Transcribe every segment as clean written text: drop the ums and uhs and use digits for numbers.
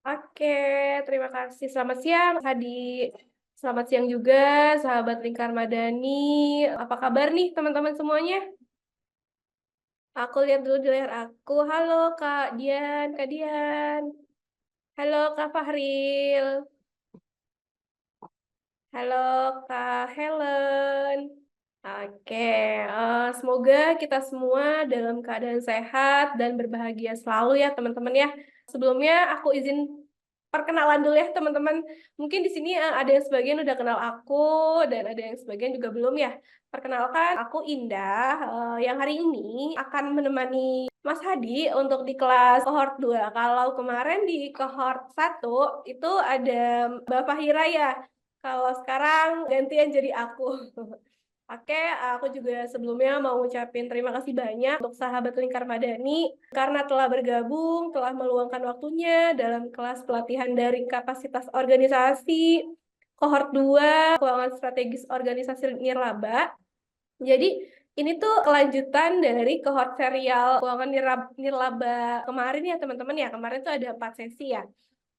Oke, terima kasih. Selamat siang, Hadi. Selamat siang juga, sahabat Lingkar Madani. Apa kabar nih, teman-teman semuanya? Aku lihat dulu di layar aku. Halo, Kak Dian. Halo, Kak Fahril. Halo, Kak Helen. Oke, semoga kita semua dalam keadaan sehat dan berbahagia selalu ya, teman-teman ya. Sebelumnya aku izin perkenalan dulu ya, teman-teman. Mungkin di sini ada yang sebagian udah kenal aku dan ada yang sebagian juga belum ya. Perkenalkan, aku Indah, yang hari ini akan menemani Mas Hadi untuk di kelas kohort 2. Kalau kemarin di kohort 1 itu ada Mbak Fahira ya. Kalau sekarang gantian jadi aku. Oke, aku juga sebelumnya mau ngucapin terima kasih banyak untuk sahabat Lingkar Madani karena telah bergabung, telah meluangkan waktunya dalam kelas pelatihan daring kapasitas organisasi kohort 2 keuangan strategis organisasi Nirlaba. Jadi ini tuh kelanjutan dari kohort serial keuangan Nirlaba kemarin ya teman-teman ya. Kemarin tuh ada 4 sesi ya.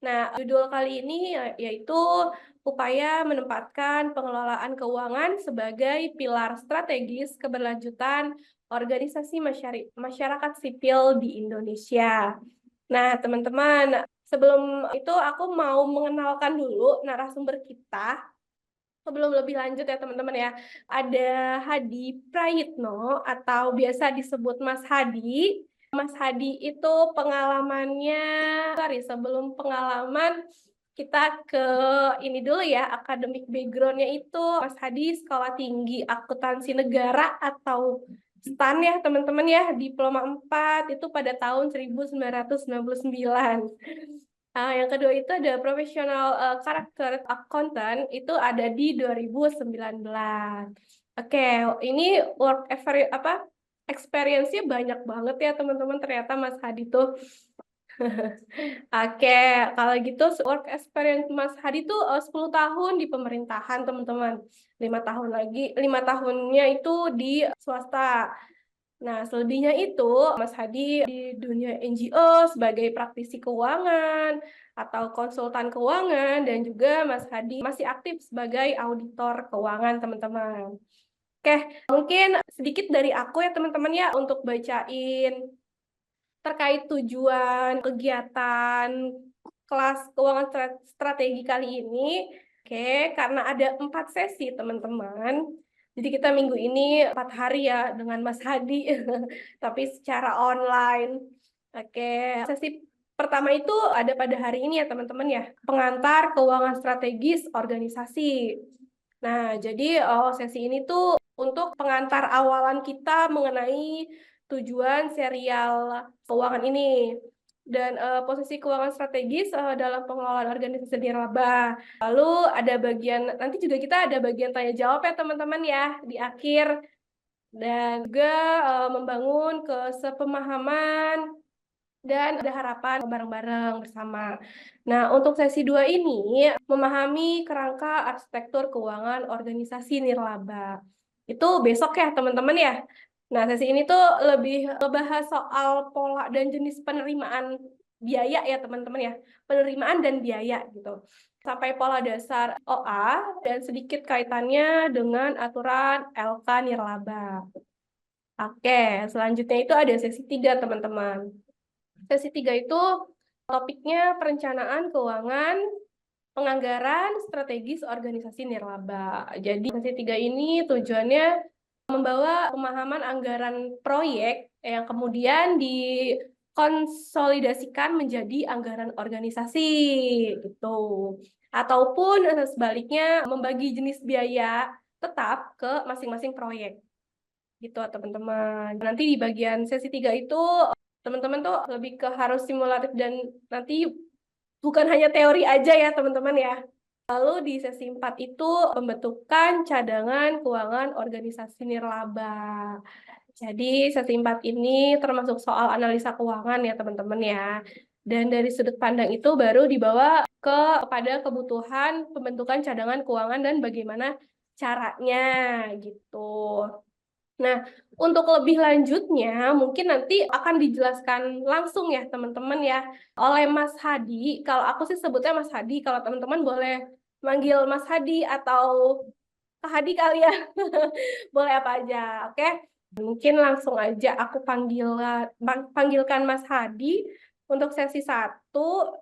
Nah, judul kali ini yaitu upaya menempatkan pengelolaan keuangan sebagai pilar strategis keberlanjutan organisasi masyarakat sipil di Indonesia. Nah, teman-teman, sebelum itu aku mau mengenalkan dulu narasumber kita. Sebelum lebih lanjut ya teman-teman ya, ada Hadi Prayitno atau biasa disebut Mas Hadi. Mas Hadi itu pengalamannya, sorry, sebelum pengalaman kita ke ini dulu ya, akademik backgroundnya itu Mas Hadi Sekolah Tinggi Akuntansi Negara atau STAN ya teman-teman ya, diploma 4 itu pada tahun 1999. Yang kedua itu ada profesional karakter accountant itu ada di 2019. Oke, ini experience-nya banyak banget ya teman-teman ternyata Mas Hadi tuh. Oke, kalau gitu work experience Mas Hadi tuh 10 tahun di pemerintahan teman-teman. 5 tahun lagi, 5 tahunnya itu di swasta. Nah, selebihnya itu Mas Hadi di dunia NGO sebagai praktisi keuangan atau konsultan keuangan dan juga Mas Hadi masih aktif sebagai auditor keuangan, teman-teman. Oke, mungkin sedikit dari aku ya, teman-teman ya, untuk bacain terkait tujuan kegiatan kelas keuangan strategi kali ini. Oke, karena ada 4 sesi, teman-teman. Jadi kita minggu ini 4 hari ya dengan Mas Hadi, tapi secara online. Oke, sesi pertama itu ada pada hari ini ya teman-teman ya, pengantar keuangan strategis organisasi. Nah, jadi sesi ini tuh untuk pengantar awalan kita mengenai tujuan serial keuangan ini dan posisi keuangan strategis dalam pengelolaan organisasi nirlaba. Lalu ada bagian, nanti juga kita ada bagian tanya jawab ya teman-teman ya di akhir, dan juga membangun kesepemahaman dan ada harapan bareng-bareng bersama. Nah, untuk sesi 2 ini memahami kerangka arsitektur keuangan organisasi nirlaba. Itu besok ya teman-teman ya. Nah, sesi ini tuh lebih ngebahas soal pola dan jenis penerimaan biaya ya teman-teman ya. Penerimaan dan biaya gitu. Sampai pola dasar OA dan sedikit kaitannya dengan aturan LK Nirlaba. Oke, selanjutnya itu ada sesi 3 teman-teman. Sesi 3 itu topiknya perencanaan keuangan, penganggaran strategis organisasi nirlaba. Jadi sesi 3 ini tujuannya membawa pemahaman anggaran proyek yang kemudian dikonsolidasikan menjadi anggaran organisasi gitu. Ataupun sebaliknya membagi jenis biaya tetap ke masing-masing proyek gitu teman-teman. Nanti di bagian sesi 3 itu teman-teman tuh lebih ke harus simulatif dan nanti bukan hanya teori aja ya teman-teman ya. Lalu di sesi 4 itu pembentukan cadangan keuangan organisasi nirlaba. Jadi sesi 4 ini termasuk soal analisa keuangan ya teman-teman ya. Dan dari sudut pandang itu baru dibawa kepada kebutuhan pembentukan cadangan keuangan dan bagaimana caranya gitu. Nah, untuk lebih lanjutnya mungkin nanti akan dijelaskan langsung ya teman-teman ya oleh Mas Hadi. Kalau aku sih sebutnya Mas Hadi, kalau teman-teman boleh manggil Mas Hadi atau Kak Hadi kali ya. Boleh apa aja, oke? Mungkin langsung aja aku panggilkan Mas Hadi untuk sesi satu.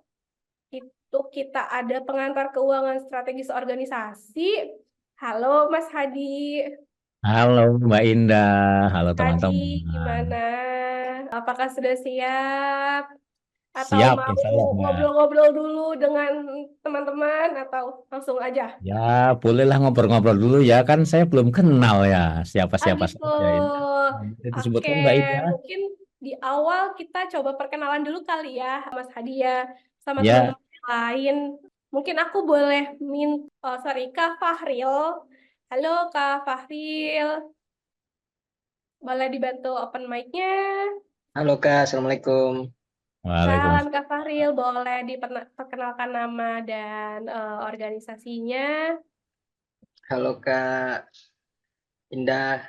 Itu kita ada pengantar keuangan strategis organisasi. Halo Mas Hadi. Halo Mbak Indah, halo Hadi, teman-teman. gimana? Apakah sudah siap? Atau Siap, mau insya Allah Mbak. ngobrol-ngobrol dulu dengan teman-teman atau langsung aja? Ya, bolehlah ngobrol-ngobrol dulu ya, kan saya belum kenal ya Ah siapa-siapa gitu. saja ya. Boleh Oke, disebutkan Mbak Indah? mungkin di awal kita coba perkenalan dulu kali ya, Mas Hadi ya, sama Ya, teman-teman yang lain. Mungkin aku boleh sorry, Kak Fahril. Halo Kak Fahril, boleh dibantu open mic-nya? Halo Kak, Assalamualaikum. Salam Kak Waalaikumsalam. Fahril, boleh diperkenalkan nama dan organisasinya. Halo Kak Indah,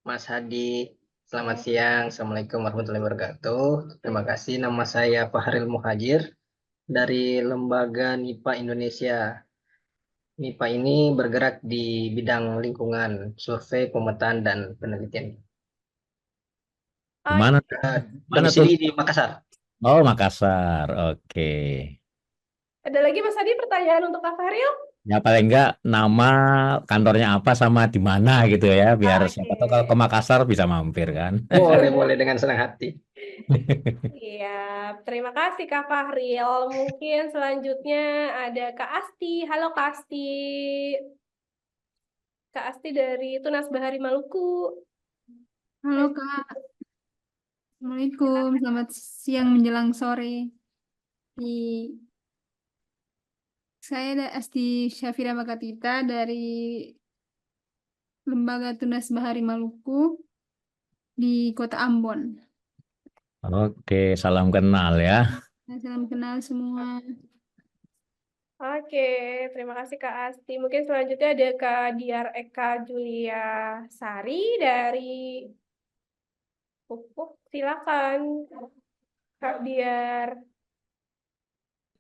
Mas Hadi. Selamat siang. Assalamualaikum warahmatullahi wabarakatuh. Terima kasih. Nama saya Fahril Muhajir dari Lembaga NIPA Indonesia. NIPA ini bergerak di bidang lingkungan, survei, pemetaan, dan penelitian. Di Oh, mana? Mana tuh? Domisili di Makassar. Oh, Makassar. Oke. ada lagi Mas Hadi pertanyaan untuk Kak Fahril? Ya paling enggak nama kantornya apa sama di mana gitu ya, biar siapa tahu kalau ke Oke. Makassar bisa mampir kan. Boleh, boleh dengan senang hati. Iya, terima kasih Kak Fahril. Mungkin selanjutnya ada Kak Asti. Halo Kak Asti. Kak Asti dari Tunas Bahari Maluku. Halo Eh, Kak, Assalamualaikum. Selamat siang menjelang sore. Di saya Asti Syafira Makatita dari Lembaga Tunas Bahari Maluku di Kota Ambon. Oke, salam kenal ya. Salam kenal semua. Oke, terima kasih Kak Asti. Mungkin selanjutnya ada Kak Diar Eka Julia Sari dari Pupuk. Silakan Kak Diar.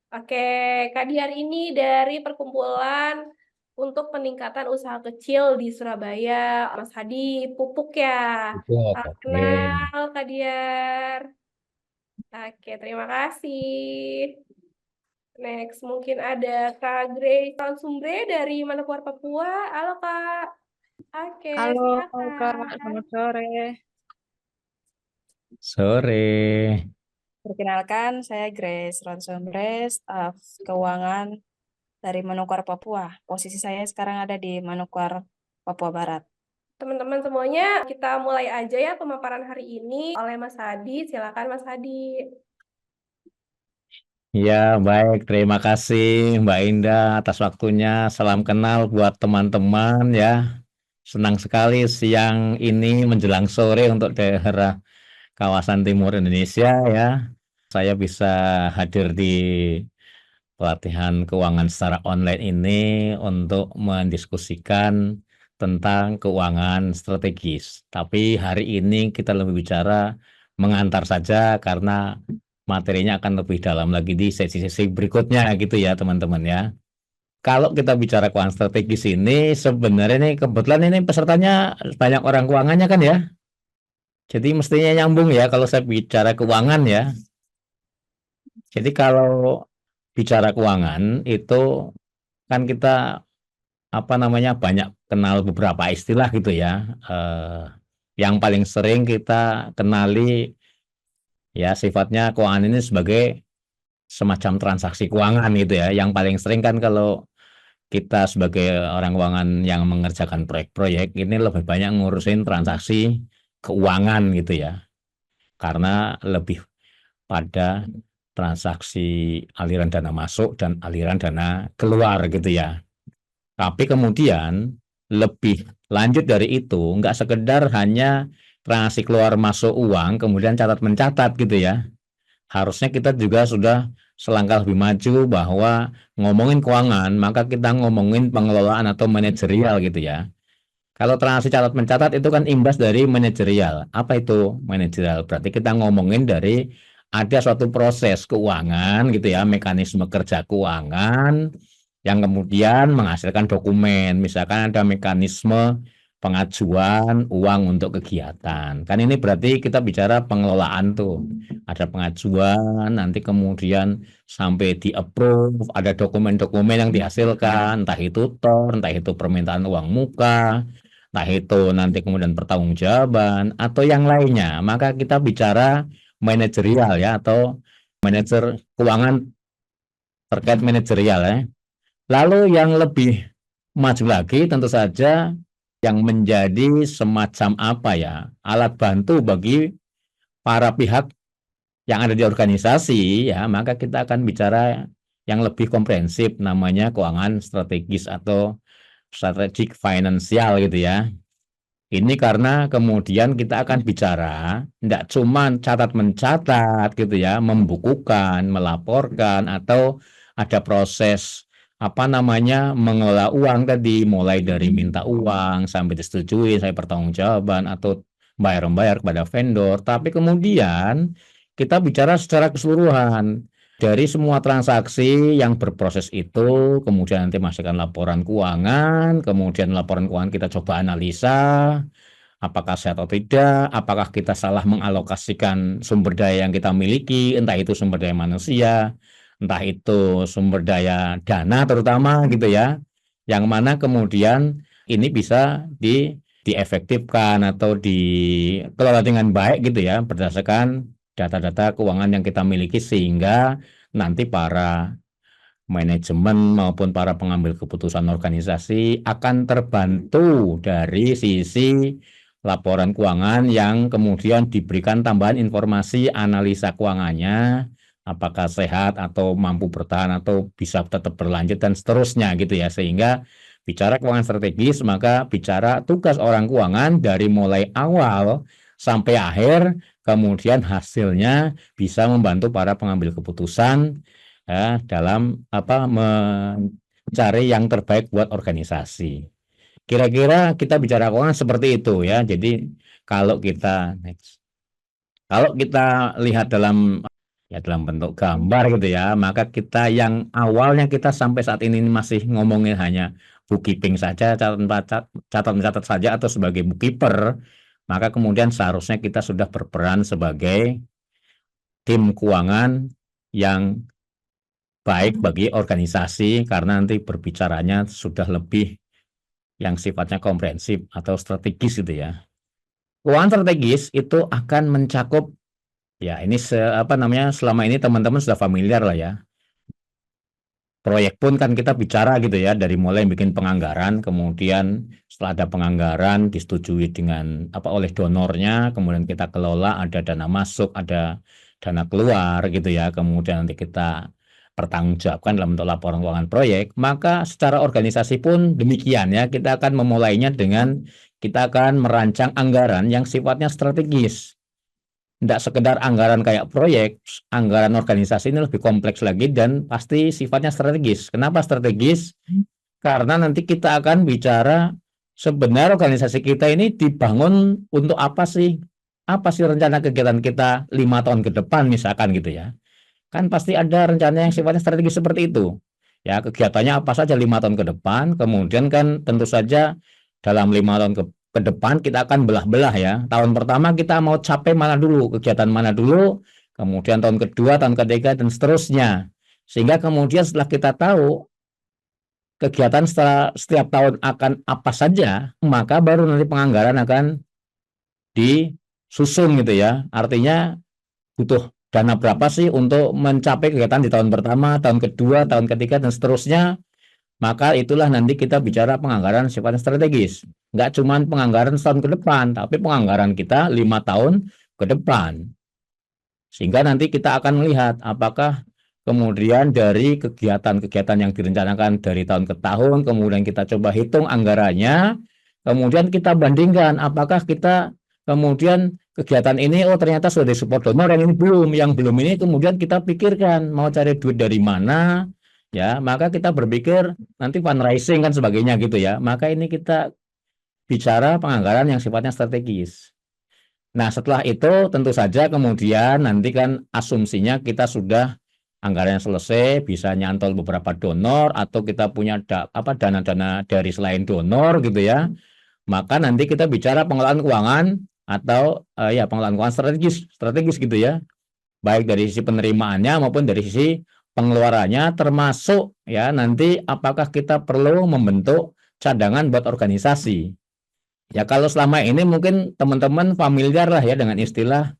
Oke, Kak Diar ini dari Perkumpulan untuk Peningkatan Usaha Kecil di Surabaya. Mas Hadi, Pupuk ya. Betul, Salam oke. kenal, Kak Diar. Oke, terima kasih. Next, mungkin ada Kak Grace Sumbre dari Manokwari, Papua. Halo, Kak. Oke, Halo Kak, silakan. selamat sore. Sore. Perkenalkan, saya Grace Ronsombre, staf keuangan dari Manokwari, Papua. Posisi saya sekarang ada di Manokwari, Papua Barat. Teman-teman semuanya, kita mulai aja ya pemaparan hari ini oleh Mas Hadi. Silakan, Mas Hadi. Ya, baik. Terima kasih Mbak Indah atas waktunya. Salam kenal buat teman-teman ya. Senang sekali siang ini menjelang sore untuk daerah kawasan timur Indonesia ya. Saya bisa hadir di pelatihan keuangan secara online ini untuk mendiskusikan tentang keuangan strategis. Tapi hari ini kita lebih bicara mengantar saja karena materinya akan lebih dalam lagi di sesi-sesi berikutnya gitu ya teman-teman ya. Kalau kita bicara keuangan strategis ini sebenarnya ini kebetulan ini pesertanya banyak orang keuangannya kan ya. Jadi mestinya nyambung ya kalau saya bicara keuangan ya. Jadi kalau bicara keuangan itu kan kita apa namanya banyak kenal beberapa istilah gitu ya. Yang paling sering kita kenali ya sifatnya keuangan ini sebagai semacam transaksi keuangan gitu ya. Yang paling sering kan kalau kita sebagai orang keuangan yang mengerjakan proyek-proyek ini lebih banyak ngurusin transaksi keuangan gitu ya. Karena lebih pada transaksi aliran dana masuk dan aliran dana keluar gitu ya. Tapi kemudian lebih lanjut dari itu, nggak sekedar hanya transaksi keluar masuk uang, kemudian catat mencatat gitu ya. Harusnya kita juga sudah selangkah lebih maju bahwa ngomongin keuangan, maka kita ngomongin pengelolaan atau manajerial gitu ya. Kalau transaksi catat mencatat itu kan imbas dari manajerial. Apa itu manajerial? Berarti kita ngomongin dari ada suatu proses keuangan gitu ya, mekanisme kerja keuangan yang kemudian menghasilkan dokumen. Misalkan ada mekanisme pengajuan uang untuk kegiatan. Kan ini berarti kita bicara pengelolaan tuh. Ada pengajuan, nanti kemudian sampai di approve, ada dokumen-dokumen yang dihasilkan, entah itu TOR, entah itu permintaan uang muka, entah itu nanti kemudian pertanggungjawaban atau yang lainnya. Maka kita bicara manajerial ya, atau manajer keuangan terkait manajerial ya. Lalu yang lebih maju lagi tentu saja yang menjadi semacam apa ya, alat bantu bagi para pihak yang ada di organisasi ya, maka kita akan bicara yang lebih komprehensif, namanya keuangan strategis atau strategic finansial gitu ya. Ini karena kemudian kita akan bicara tidak cuma catat mencatat gitu ya, membukukan, melaporkan, atau ada proses apa namanya mengelola uang tadi, mulai dari minta uang sampai disetujui, sampai pertanggungjawaban atau bayar-bayar kepada vendor. Tapi kemudian kita bicara secara keseluruhan dari semua transaksi yang berproses itu, kemudian nanti masukkan laporan keuangan, kemudian laporan keuangan kita coba analisa, apakah sehat atau tidak, apakah kita salah mengalokasikan sumber daya yang kita miliki, entah itu sumber daya manusia, entah itu sumber daya dana terutama gitu ya, yang mana kemudian ini bisa diefektifkan atau dikelola dengan baik gitu ya, berdasarkan data-data keuangan yang kita miliki, sehingga nanti para manajemen maupun para pengambil keputusan organisasi akan terbantu dari sisi laporan keuangan yang kemudian diberikan tambahan informasi analisa keuangannya, apakah sehat atau mampu bertahan atau bisa tetap berlanjut dan seterusnya gitu ya. Sehingga bicara keuangan strategis, maka bicara tugas orang keuangan dari mulai awal sampai akhir, kemudian hasilnya bisa membantu para pengambil keputusan ya, dalam apa mencari yang terbaik buat organisasi. Kira-kira kita bicara keuangan seperti itu ya. Jadi kalau kita lihat dalam bentuk gambar gitu ya, maka kita yang awalnya kita sampai saat ini masih ngomongin hanya bookkeeping saja, catat mencatat saja atau sebagai bookkeeper, maka kemudian seharusnya kita sudah berperan sebagai tim keuangan yang baik bagi organisasi, karena nanti berbicaranya sudah lebih yang sifatnya komprehensif atau strategis gitu ya. Keuangan strategis itu akan mencakup ya, ini selama ini teman-teman sudah familiar lah ya. Proyek pun kan kita bicara gitu ya, dari mulai bikin penganggaran, kemudian setelah ada penganggaran disetujui dengan oleh donornya, kemudian kita kelola, ada dana masuk, ada dana keluar gitu ya, kemudian nanti kita pertanggungjawabkan dalam bentuk laporan keuangan proyek. Maka secara organisasi pun demikian ya, kita akan memulainya dengan kita akan merancang anggaran yang sifatnya strategis. Tidak sekedar anggaran kayak proyek, anggaran organisasi ini lebih kompleks lagi dan pasti sifatnya strategis. Kenapa strategis? Karena nanti kita akan bicara sebenarnya organisasi kita ini dibangun untuk apa sih? Apa sih rencana kegiatan kita 5 tahun ke depan misalkan gitu ya. Kan pasti ada rencana yang sifatnya strategis seperti itu. Ya, kegiatannya apa saja 5 tahun ke depan, kemudian kan tentu saja dalam 5 tahun ke depan kita akan belah-belah ya. Tahun pertama kita mau capai mana dulu, kegiatan mana dulu, kemudian tahun kedua, tahun ketiga, dan seterusnya. Sehingga kemudian setelah kita tahu kegiatan setiap tahun akan apa saja, maka baru nanti penganggaran akan disusun gitu ya. Artinya butuh dana berapa sih untuk mencapai kegiatan di tahun pertama, tahun kedua, tahun ketiga, dan seterusnya. Maka itulah nanti kita bicara penganggaran sifatnya strategis. Nggak cuma penganggaran setahun ke depan, tapi penganggaran kita 5 tahun ke depan. Sehingga nanti kita akan melihat apakah kemudian dari kegiatan-kegiatan yang direncanakan dari tahun ke tahun, kemudian kita coba hitung anggarannya, kemudian kita bandingkan apakah kita kemudian kegiatan ini ternyata sudah disupport donor, yang belum ini kemudian kita pikirkan mau cari duit dari mana. Ya, maka kita berpikir nanti fundraising kan sebagainya gitu ya. Maka ini kita bicara penganggaran yang sifatnya strategis. Nah, setelah itu tentu saja kemudian nanti kan asumsinya kita sudah anggaran yang selesai, bisa nyantol beberapa donor atau kita punya dana-dana dari selain donor gitu ya. Maka nanti kita bicara pengelolaan keuangan atau ya pengelolaan keuangan strategis gitu ya. Baik dari sisi penerimaannya maupun dari sisi pengeluarannya, termasuk ya nanti apakah kita perlu membentuk cadangan buat organisasi. Ya kalau selama ini mungkin teman-teman familiar lah ya dengan istilah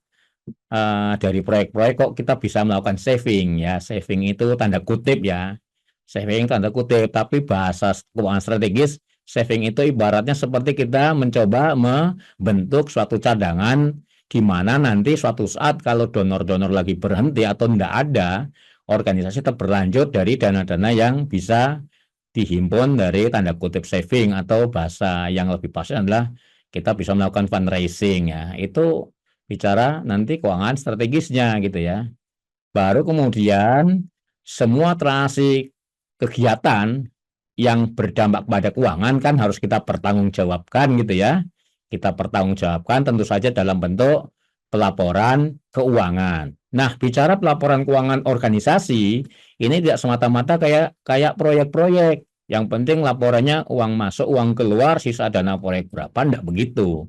dari proyek-proyek kok kita bisa melakukan saving ya. Saving itu tanda kutip ya. Saving tanda kutip, tapi bahasa keuangan strategis, saving itu ibaratnya seperti kita mencoba membentuk suatu cadangan di mana nanti suatu saat kalau donor-donor lagi berhenti atau tidak ada, organisasi tetap berlanjut dari dana-dana yang bisa dihimpun dari tanda kutip saving, atau bahasa yang lebih pas adalah kita bisa melakukan fundraising ya. Itu bicara nanti keuangan strategisnya gitu ya. Baru kemudian semua transaksi kegiatan yang berdampak pada keuangan kan harus kita pertanggungjawabkan gitu ya. Kita pertanggungjawabkan tentu saja dalam bentuk pelaporan keuangan. Nah, bicara pelaporan keuangan organisasi, ini tidak semata-mata kayak proyek-proyek. Yang penting laporannya uang masuk, uang keluar, sisa dana proyek berapa, enggak begitu.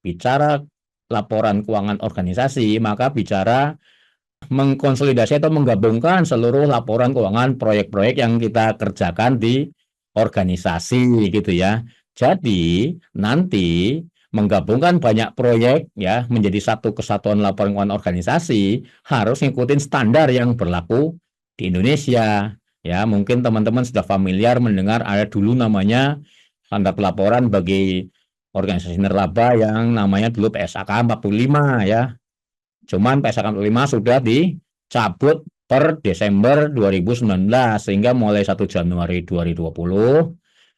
Bicara laporan keuangan organisasi, maka bicara mengkonsolidasi atau menggabungkan seluruh laporan keuangan proyek-proyek yang kita kerjakan di organisasi gitu ya. Jadi nanti menggabungkan banyak proyek ya menjadi satu kesatuan laporan keuangan organisasi harus ngikutin standar yang berlaku di Indonesia. Ya, mungkin teman-teman sudah familiar mendengar ada dulu namanya standar pelaporan bagi organisasi nirlaba yang namanya dulu PSAK 45 ya. Cuman PSAK 45 sudah dicabut per Desember 2019 sehingga mulai 1 Januari 2020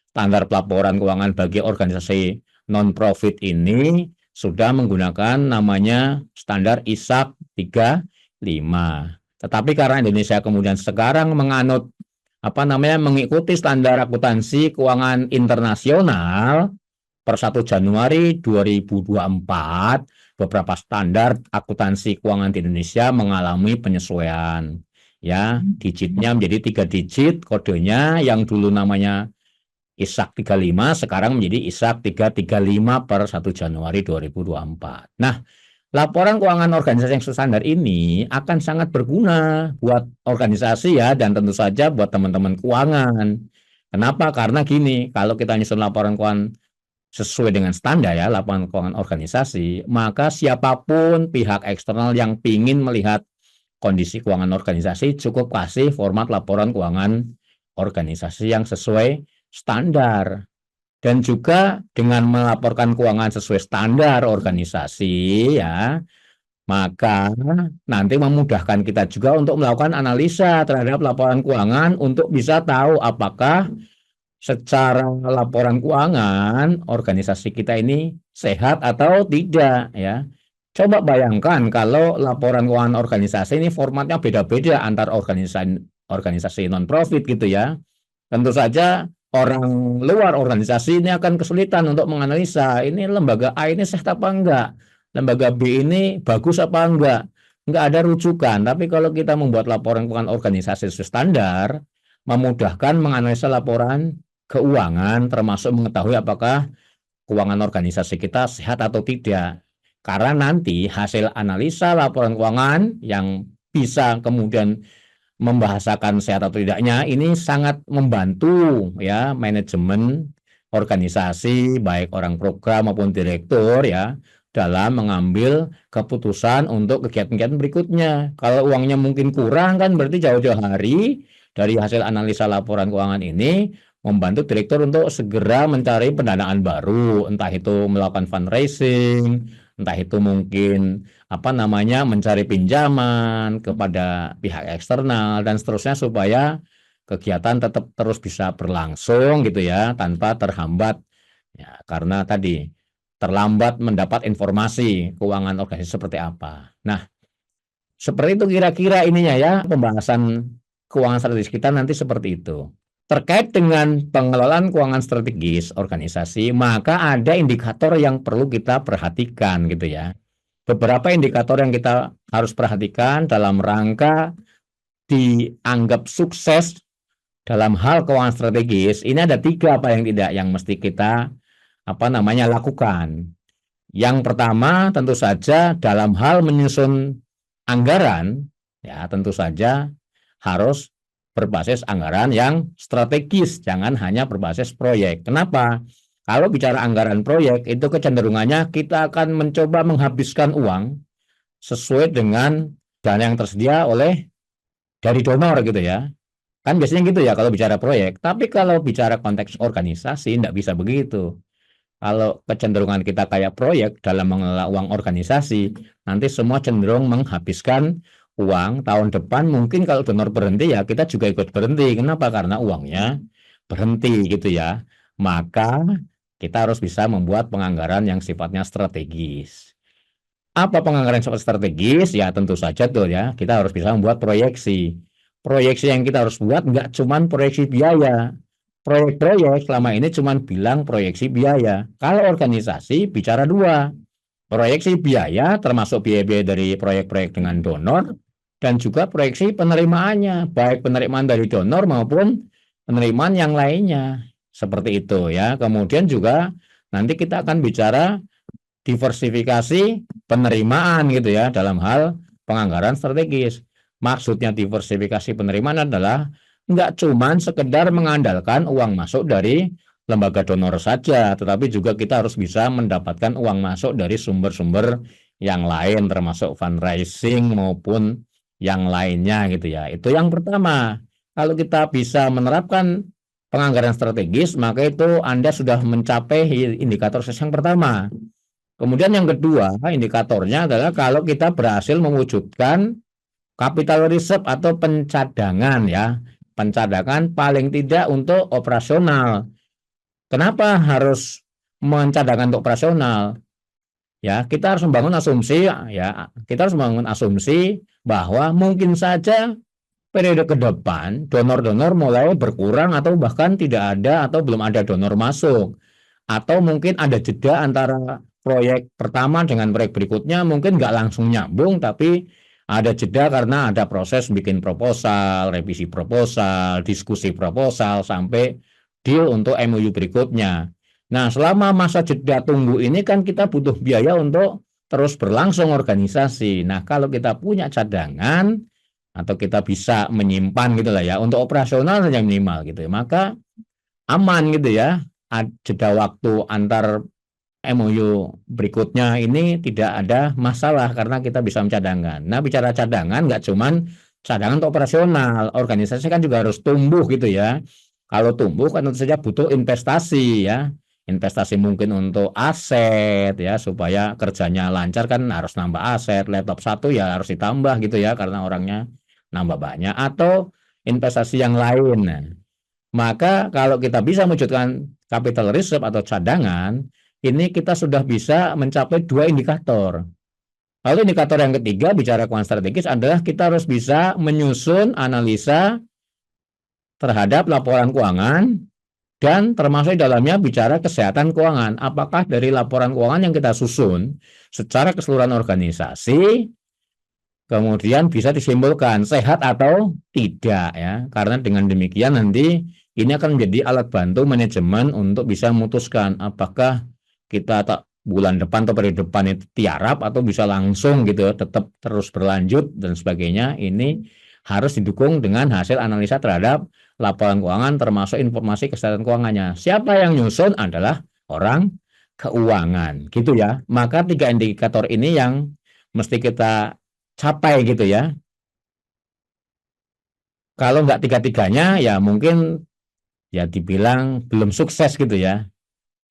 standar pelaporan keuangan bagi organisasi non-profit ini sudah menggunakan namanya standar ISAK 35. Tetapi karena Indonesia kemudian sekarang menganut mengikuti standar akuntansi keuangan internasional per 1 Januari 2024, beberapa standar akuntansi keuangan di Indonesia mengalami penyesuaian. Ya, digitnya menjadi 3 digit kodenya, yang dulu namanya ISAK 35 sekarang menjadi ISAK 335 per 1 Januari 2024. Nah, laporan keuangan organisasi yang standar ini akan sangat berguna buat organisasi ya, dan tentu saja buat teman-teman keuangan. Kenapa? Karena gini, kalau kita nyusun laporan keuangan sesuai dengan standar ya, laporan keuangan organisasi, maka siapapun pihak eksternal yang ingin melihat kondisi keuangan organisasi cukup kasih format laporan keuangan organisasi yang sesuai standar. Dan juga dengan melaporkan keuangan sesuai standar organisasi ya, maka nanti memudahkan kita juga untuk melakukan analisa terhadap laporan keuangan untuk bisa tahu apakah secara laporan keuangan organisasi kita ini sehat atau tidak ya. Coba bayangkan kalau laporan keuangan organisasi ini formatnya beda-beda antar organisasi non-profit gitu ya. Tentu saja orang luar organisasi ini akan kesulitan untuk menganalisa ini lembaga A ini sehat apa enggak, lembaga B ini bagus apa enggak ada rujukan. Tapi kalau kita membuat laporan keuangan organisasi sesuai standar, memudahkan menganalisa laporan keuangan, termasuk mengetahui apakah keuangan organisasi kita sehat atau tidak. Karena nanti hasil analisa laporan keuangan yang bisa kemudian membahasakan sehat atau tidaknya ini sangat membantu ya manajemen organisasi, baik orang program maupun direktur ya, dalam mengambil keputusan untuk kegiatan-kegiatan berikutnya. Kalau uangnya mungkin kurang kan berarti jauh-jauh hari dari hasil analisa laporan keuangan ini membantu direktur untuk segera mencari pendanaan baru, entah itu melakukan fundraising, entah itu mungkin mencari pinjaman kepada pihak eksternal dan seterusnya, supaya kegiatan tetap terus bisa berlangsung gitu ya, tanpa terhambat ya, karena tadi terlambat mendapat informasi keuangan organisasi seperti apa. Nah, seperti itu kira-kira ininya ya, pembahasan keuangan strategis kita nanti seperti itu. terkait dengan pengelolaan keuangan strategis organisasi, maka ada indikator yang perlu kita perhatikan gitu ya. Beberapa indikator yang kita harus perhatikan dalam rangka dianggap sukses dalam hal keuangan strategis. Ini ada 3 paling tidak yang mesti kita lakukan. Yang pertama tentu saja dalam hal menyusun anggaran, ya tentu saja harus berbasis anggaran yang strategis, jangan hanya berbasis proyek. Kenapa? Kalau bicara anggaran proyek, itu kecenderungannya kita akan mencoba menghabiskan uang sesuai dengan dana yang tersedia dari donor gitu ya. Kan biasanya gitu ya kalau bicara proyek. Tapi kalau bicara konteks organisasi, tidak bisa begitu. Kalau kecenderungan kita kayak proyek dalam mengelola uang organisasi, nanti semua cenderung menghabiskan uang. Tahun depan mungkin kalau donor berhenti ya kita juga ikut berhenti. Kenapa? Karena uangnya berhenti gitu ya. Maka kita harus bisa membuat penganggaran yang sifatnya strategis. Apa penganggaran yang sifat strategis? Ya tentu saja tuh ya, kita harus bisa membuat proyeksi. Proyeksi yang kita harus buat nggak cuma proyeksi biaya. Proyek-proyek selama ini cuma bilang proyeksi biaya. Kalau organisasi bicara 2. Proyeksi biaya termasuk biaya-biaya dari proyek-proyek dengan donor dan juga proyeksi penerimaannya, baik penerimaan dari donor maupun penerimaan yang lainnya. Seperti itu ya. Kemudian juga nanti kita akan bicara diversifikasi penerimaan gitu ya dalam hal penganggaran strategis. Maksudnya diversifikasi penerimaan adalah nggak cuma sekedar mengandalkan uang masuk dari lembaga donor saja, tetapi juga kita harus bisa mendapatkan uang masuk dari sumber-sumber yang lain, termasuk fundraising maupun yang lainnya gitu ya. Itu yang pertama. Kalau kita bisa menerapkan penganggaran strategis, maka itu Anda sudah mencapai indikator sukses yang pertama. Kemudian yang kedua, indikatornya adalah kalau kita berhasil mewujudkan capital reserve atau pencadangan ya. Pencadangan paling tidak untuk operasional. Kenapa harus mencadangkan untuk operasional? Ya, kita harus membangun asumsi ya. Kita harus membangun asumsi bahwa mungkin saja periode ke depan donor-donor mulai berkurang atau bahkan tidak ada atau belum ada donor masuk. Atau mungkin ada jeda antara proyek pertama dengan proyek berikutnya, mungkin nggak langsung nyambung, tapi ada jeda karena ada proses bikin proposal, revisi proposal, diskusi proposal, sampai deal untuk MOU berikutnya. Nah, selama masa jeda tunggu ini kan kita butuh biaya untuk terus berlangsung organisasi. Nah, kalau kita punya cadangan atau kita bisa menyimpan gitu lah ya, untuk operasional saja minimal gitu ya, maka aman gitu ya. Jeda waktu antar MOU berikutnya ini tidak ada masalah karena kita bisa mencadangkan. Nah, bicara cadangan nggak cuman cadangan untuk operasional, organisasi kan juga harus tumbuh gitu ya. Kalau tumbuh kan tentu saja butuh investasi ya. Investasi mungkin untuk aset ya, supaya kerjanya lancar kan harus nambah aset. Laptop 1 ya harus ditambah gitu ya karena orangnya nambah banyak, atau investasi yang lain. Nah, maka kalau kita bisa mewujudkan capital reserve atau cadangan, ini kita sudah bisa mencapai 2 indikator. Lalu indikator yang ketiga bicara keuangan strategis adalah kita harus bisa menyusun analisa terhadap laporan keuangan dan termasuk dalamnya bicara kesehatan keuangan. Apakah dari laporan keuangan yang kita susun secara keseluruhan organisasi kemudian bisa disimpulkan sehat atau tidak ya. Karena dengan demikian nanti ini akan menjadi alat bantu manajemen untuk bisa memutuskan apakah kita bulan depan atau periode depan itu tiarap atau bisa langsung gitu tetap terus berlanjut dan sebagainya. Ini harus didukung dengan hasil analisa terhadap laporan keuangan termasuk informasi kesehatan keuangannya. Siapa yang nyusun adalah orang keuangan gitu ya. Maka 3 indikator ini yang mesti kita capai gitu ya. Kalau nggak 3-tiganya ya mungkin ya dibilang belum sukses gitu ya.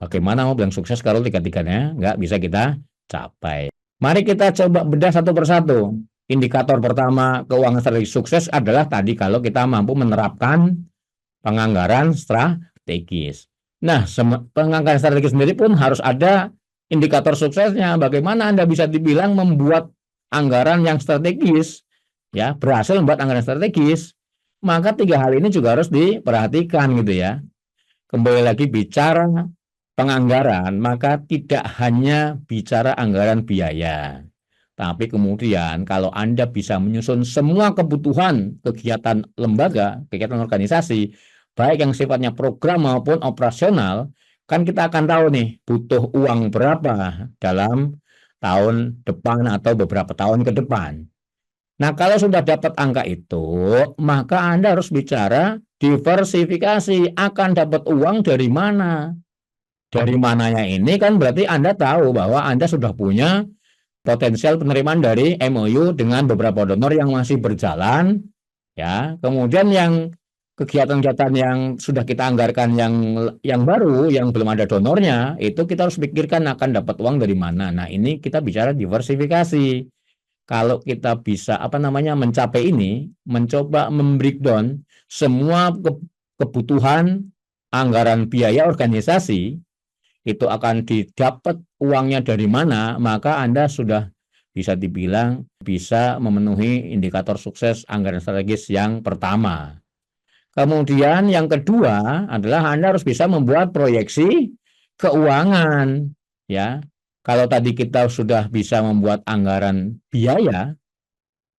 Bagaimana mau bilang sukses kalau 3-tiganya nggak bisa kita capai. Mari kita coba bedah satu persatu. Indikator pertama keuangan strategis sukses adalah tadi kalau kita mampu menerapkan penganggaran strategis. Nah, penganggaran strategis sendiri pun harus ada indikator suksesnya. Bagaimana Anda bisa dibilang membuat anggaran yang strategis, ya berhasil membuat anggaran strategis. maka 3 hal ini juga harus diperhatikan gitu ya. Kembali lagi bicara penganggaran, maka tidak hanya bicara anggaran biaya. Tapi kemudian kalau Anda bisa menyusun semua kebutuhan kegiatan lembaga, kegiatan organisasi, baik yang sifatnya program maupun operasional, kan kita akan tahu nih butuh uang berapa dalam tahun depan atau beberapa tahun ke depan. Nah, kalau sudah dapat angka itu, maka Anda harus bicara diversifikasi, akan dapat uang dari mana. Dari mananya ini kan berarti Anda tahu bahwa Anda sudah punya potensial penerimaan dari MOU dengan beberapa donor yang masih berjalan, ya. Kemudian yang kegiatan-kegiatan yang sudah kita anggarkan yang baru, yang belum ada donornya, itu kita harus pikirkan akan dapat uang dari mana. Nah, ini kita bicara diversifikasi. Kalau kita bisa mencapai ini, mencoba membreakdown semua kebutuhan anggaran biaya organisasi, itu akan didapat uangnya dari mana, maka Anda sudah bisa dibilang bisa memenuhi indikator sukses anggaran strategis yang pertama. Kemudian yang kedua adalah Anda harus bisa membuat proyeksi keuangan, ya. Kalau tadi kita sudah bisa membuat anggaran biaya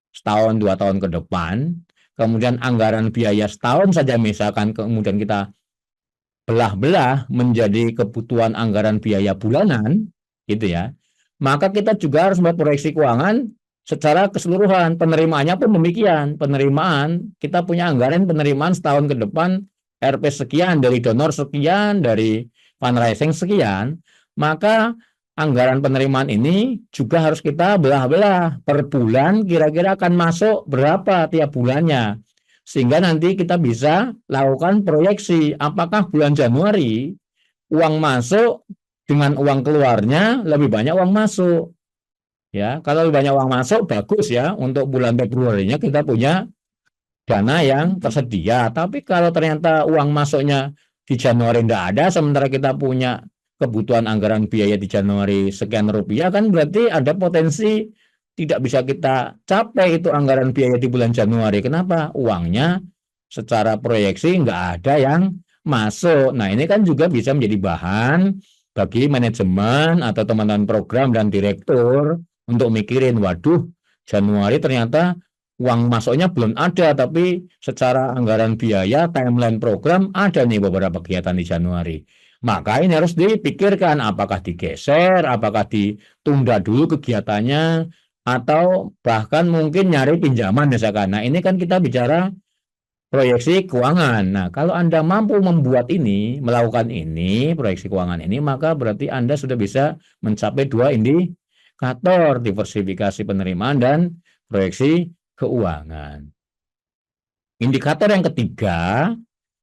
setahun 2 tahun ke depan, kemudian anggaran biaya setahun saja misalkan, kemudian kita belah-belah menjadi kebutuhan anggaran biaya bulanan, gitu ya, maka kita juga harus membuat proyeksi keuangan secara keseluruhan. Penerimaannya pun demikian. Penerimaan, kita punya anggaran penerimaan setahun ke depan, RP sekian, dari donor sekian, dari fundraising sekian, maka anggaran penerimaan ini juga harus kita belah-belah per bulan, kira-kira akan masuk berapa tiap bulannya, sehingga nanti kita bisa lakukan proyeksi apakah bulan Januari uang masuk dengan uang keluarnya lebih banyak uang masuk, ya. Kalau lebih banyak uang masuk bagus ya, untuk bulan Februarinya kita punya dana yang tersedia. Tapi kalau ternyata uang masuknya di Januari tidak ada, sementara kita punya kebutuhan anggaran biaya di Januari sekian rupiah, kan berarti ada potensi tidak bisa kita capai itu anggaran biaya di bulan Januari. Kenapa? Uangnya secara proyeksi nggak ada yang masuk. Nah, ini kan juga bisa menjadi bahan bagi manajemen atau teman-teman program dan direktur untuk mikirin, waduh, Januari ternyata uang masuknya belum ada, tapi secara anggaran biaya, timeline program ada nih beberapa kegiatan di Januari. Maka ini harus dipikirkan apakah digeser, apakah ditunda dulu kegiatannya, atau bahkan mungkin nyari pinjaman misalkan. Nah, ini kan kita bicara proyeksi keuangan. Nah, kalau Anda mampu membuat ini, melakukan ini, proyeksi keuangan ini, maka berarti Anda sudah bisa mencapai 2 indikator, diversifikasi penerimaan dan proyeksi keuangan. Indikator yang ketiga,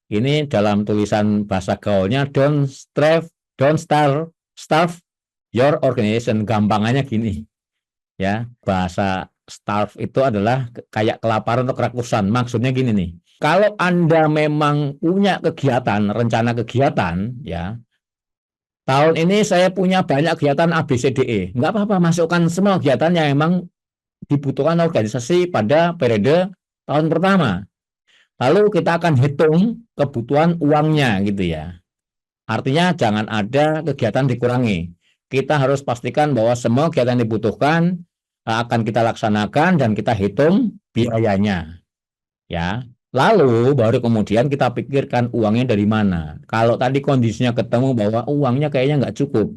ini dalam tulisan bahasa gaulnya don't starve your organization. Gampangannya gini, ya, bahasa starve itu adalah kayak kelaparan atau kerakusan. Maksudnya gini nih, kalau Anda memang punya kegiatan, rencana kegiatan, ya, tahun ini saya punya banyak kegiatan ABCDE, nggak apa-apa, masukkan semua kegiatan yang memang dibutuhkan organisasi pada periode tahun pertama. Lalu kita akan hitung kebutuhan uangnya gitu ya. Artinya jangan ada kegiatan dikurangi. Kita harus pastikan bahwa semua kegiatan yang dibutuhkan akan kita laksanakan dan kita hitung biayanya. Ya. Lalu baru kemudian kita pikirkan uangnya dari mana. Kalau tadi kondisinya ketemu bahwa uangnya kayaknya nggak cukup.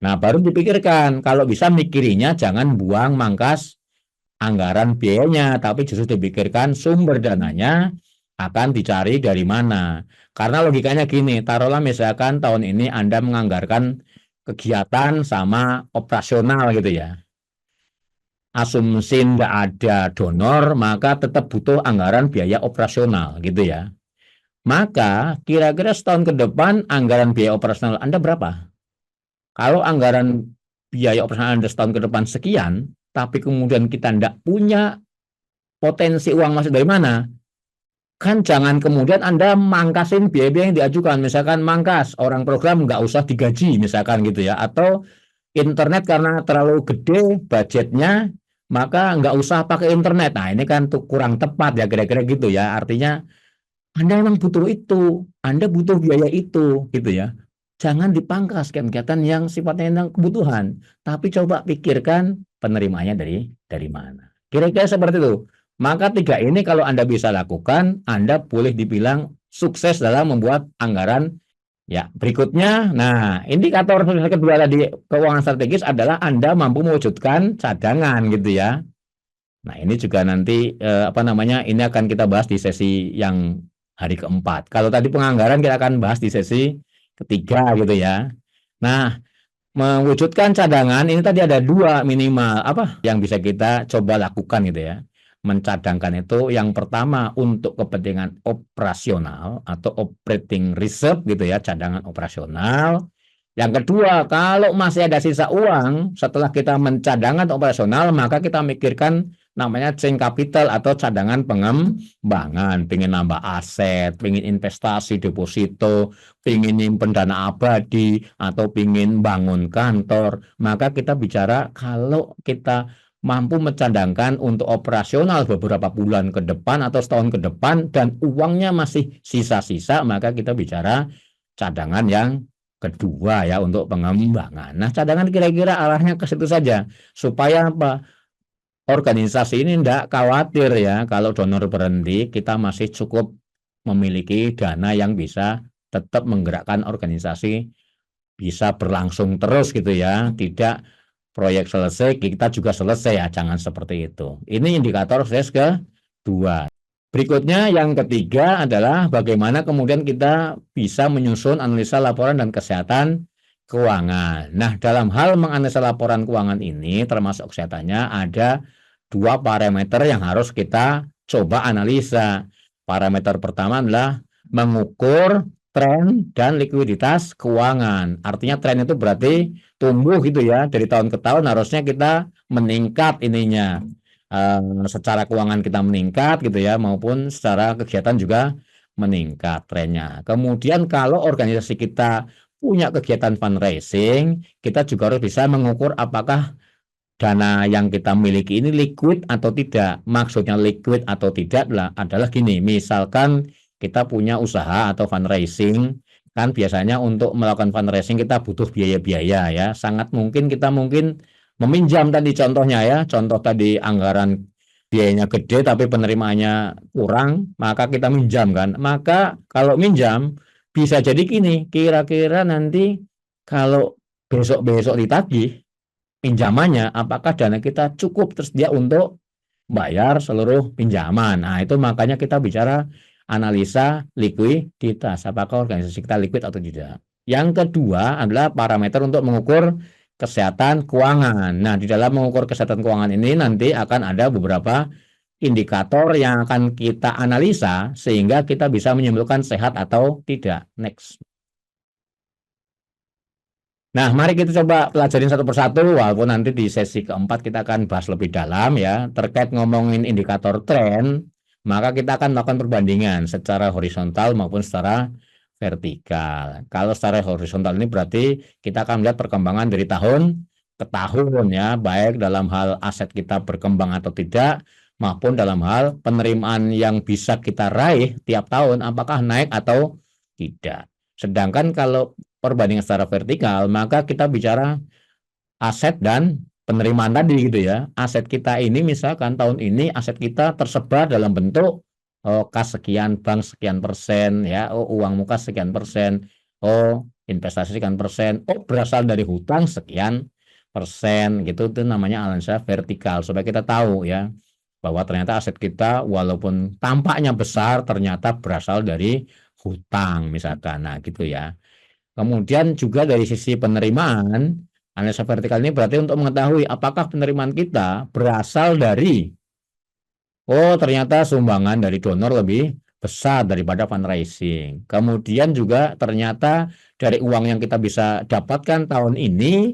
Nah, baru dipikirkan, kalau bisa mikirinya jangan buang mangkas anggaran biayanya, tapi justru dipikirkan sumber dananya akan dicari dari mana. Karena logikanya gini, taruhlah misalkan tahun ini Anda menganggarkan kegiatan sama operasional gitu ya. Asumsi tidak ada donor, maka tetap butuh anggaran biaya operasional gitu ya. Maka kira-kira setahun ke depan anggaran biaya operasional Anda berapa? Kalau anggaran biaya operasional Anda setahun ke depan sekian, tapi kemudian kita tidak punya potensi uang masuk dari mana, kan jangan kemudian Anda mangkasin biaya-biaya yang diajukan. Misalkan mangkas, orang program nggak usah digaji misalkan gitu ya, atau internet karena terlalu gede budgetnya, maka nggak usah pakai internet. Nah, ini kan tuh kurang tepat ya, kira-kira gitu ya. Artinya Anda memang butuh itu, Anda butuh biaya itu, gitu ya. Jangan dipangkas kegiatan yang sifatnya tentang kebutuhan, tapi coba pikirkan penerimaannya dari mana. Kira-kira seperti itu. Maka tiga ini kalau Anda bisa lakukan, Anda boleh dibilang sukses dalam membuat anggaran. Ya, berikutnya, nah indikator kedua tadi keuangan strategis adalah Anda mampu mewujudkan cadangan gitu ya. Nah, ini juga nanti ini akan kita bahas di sesi yang hari keempat. Kalau tadi penganggaran kita akan bahas di sesi ketiga gitu ya. Nah, mewujudkan cadangan ini tadi ada dua minimal yang bisa kita coba lakukan gitu ya. Mencadangkan itu yang pertama untuk kepentingan operasional atau operating reserve gitu ya, cadangan operasional. Yang kedua, kalau masih ada sisa uang setelah kita mencadangkan operasional, maka kita mikirkan namanya change capital atau cadangan pengembangan. Pengen nambah aset, pengen investasi deposito, pengen nyimpen dana abadi, atau pengen bangun kantor. Maka kita bicara kalau kita mampu mencadangkan untuk operasional beberapa bulan ke depan atau setahun ke depan dan uangnya masih sisa-sisa, maka kita bicara cadangan yang kedua ya untuk pengembangan. Nah, cadangan kira-kira arahnya ke situ saja supaya apa? Organisasi ini tidak khawatir ya kalau donor berhenti, kita masih cukup memiliki dana yang bisa tetap menggerakkan organisasi bisa berlangsung terus gitu ya. Tidak proyek selesai, kita juga selesai ya, jangan seperti itu. Ini indikator sukses kedua. Berikutnya yang ketiga adalah bagaimana kemudian kita bisa menyusun analisa laporan dan kesehatan keuangan. Nah, dalam hal menganalisa laporan keuangan ini termasuk kesehatannya ada dua parameter yang harus kita coba analisa. Parameter pertama adalah mengukur tren dan likuiditas keuangan. Artinya tren itu berarti tumbuh gitu ya, dari tahun ke tahun harusnya kita meningkat ininya. Secara keuangan kita meningkat gitu ya, maupun secara kegiatan juga meningkat trennya. Kemudian kalau organisasi kita punya kegiatan fundraising, kita juga harus bisa mengukur apakah dana yang kita miliki ini liquid atau tidak. Maksudnya liquid atau tidak adalah gini, misalkan kita punya usaha atau fundraising, kan biasanya untuk melakukan fundraising kita butuh biaya-biaya ya. Sangat mungkin kita meminjam tadi contohnya ya. Contoh tadi anggaran biayanya gede tapi penerimaannya kurang, maka kita minjam kan. Maka kalau minjam bisa jadi gini, kira-kira nanti kalau besok-besok ditagih pinjamannya, apakah dana kita cukup tersedia untuk bayar seluruh pinjaman. Nah, itu makanya kita bicara analisa likuiditas, apakah organisasi kita liquid atau tidak. Yang kedua adalah parameter untuk mengukur kesehatan keuangan. Nah, di dalam mengukur kesehatan keuangan ini nanti akan ada beberapa indikator yang akan kita analisa sehingga kita bisa menyimpulkan sehat atau tidak. Next. Nah, mari kita coba pelajarin satu persatu, walaupun nanti di sesi keempat kita akan bahas lebih dalam ya, terkait ngomongin indikator tren, maka kita akan melakukan perbandingan secara horizontal maupun secara vertikal. Kalau secara horizontal ini berarti kita akan melihat perkembangan dari tahun ke tahun ya, baik dalam hal aset kita berkembang atau tidak, maupun dalam hal penerimaan yang bisa kita raih tiap tahun, apakah naik atau tidak. Sedangkan kalau perbandingan secara vertikal, maka kita bicara aset dan penerimaan tadi gitu ya. Aset kita ini misalkan tahun ini aset kita tersebar dalam bentuk kas sekian, bank sekian persen ya, uang muka sekian persen, investasi sekian persen, berasal dari hutang sekian persen gitu, itu namanya analisa vertikal supaya kita tahu ya bahwa ternyata aset kita walaupun tampaknya besar ternyata berasal dari hutang misalkan. Nah, gitu ya. Kemudian juga dari sisi penerimaan, analisa vertikal ini berarti untuk mengetahui apakah penerimaan kita berasal dari ternyata sumbangan dari donor lebih besar daripada fundraising. Kemudian juga ternyata dari uang yang kita bisa dapatkan tahun ini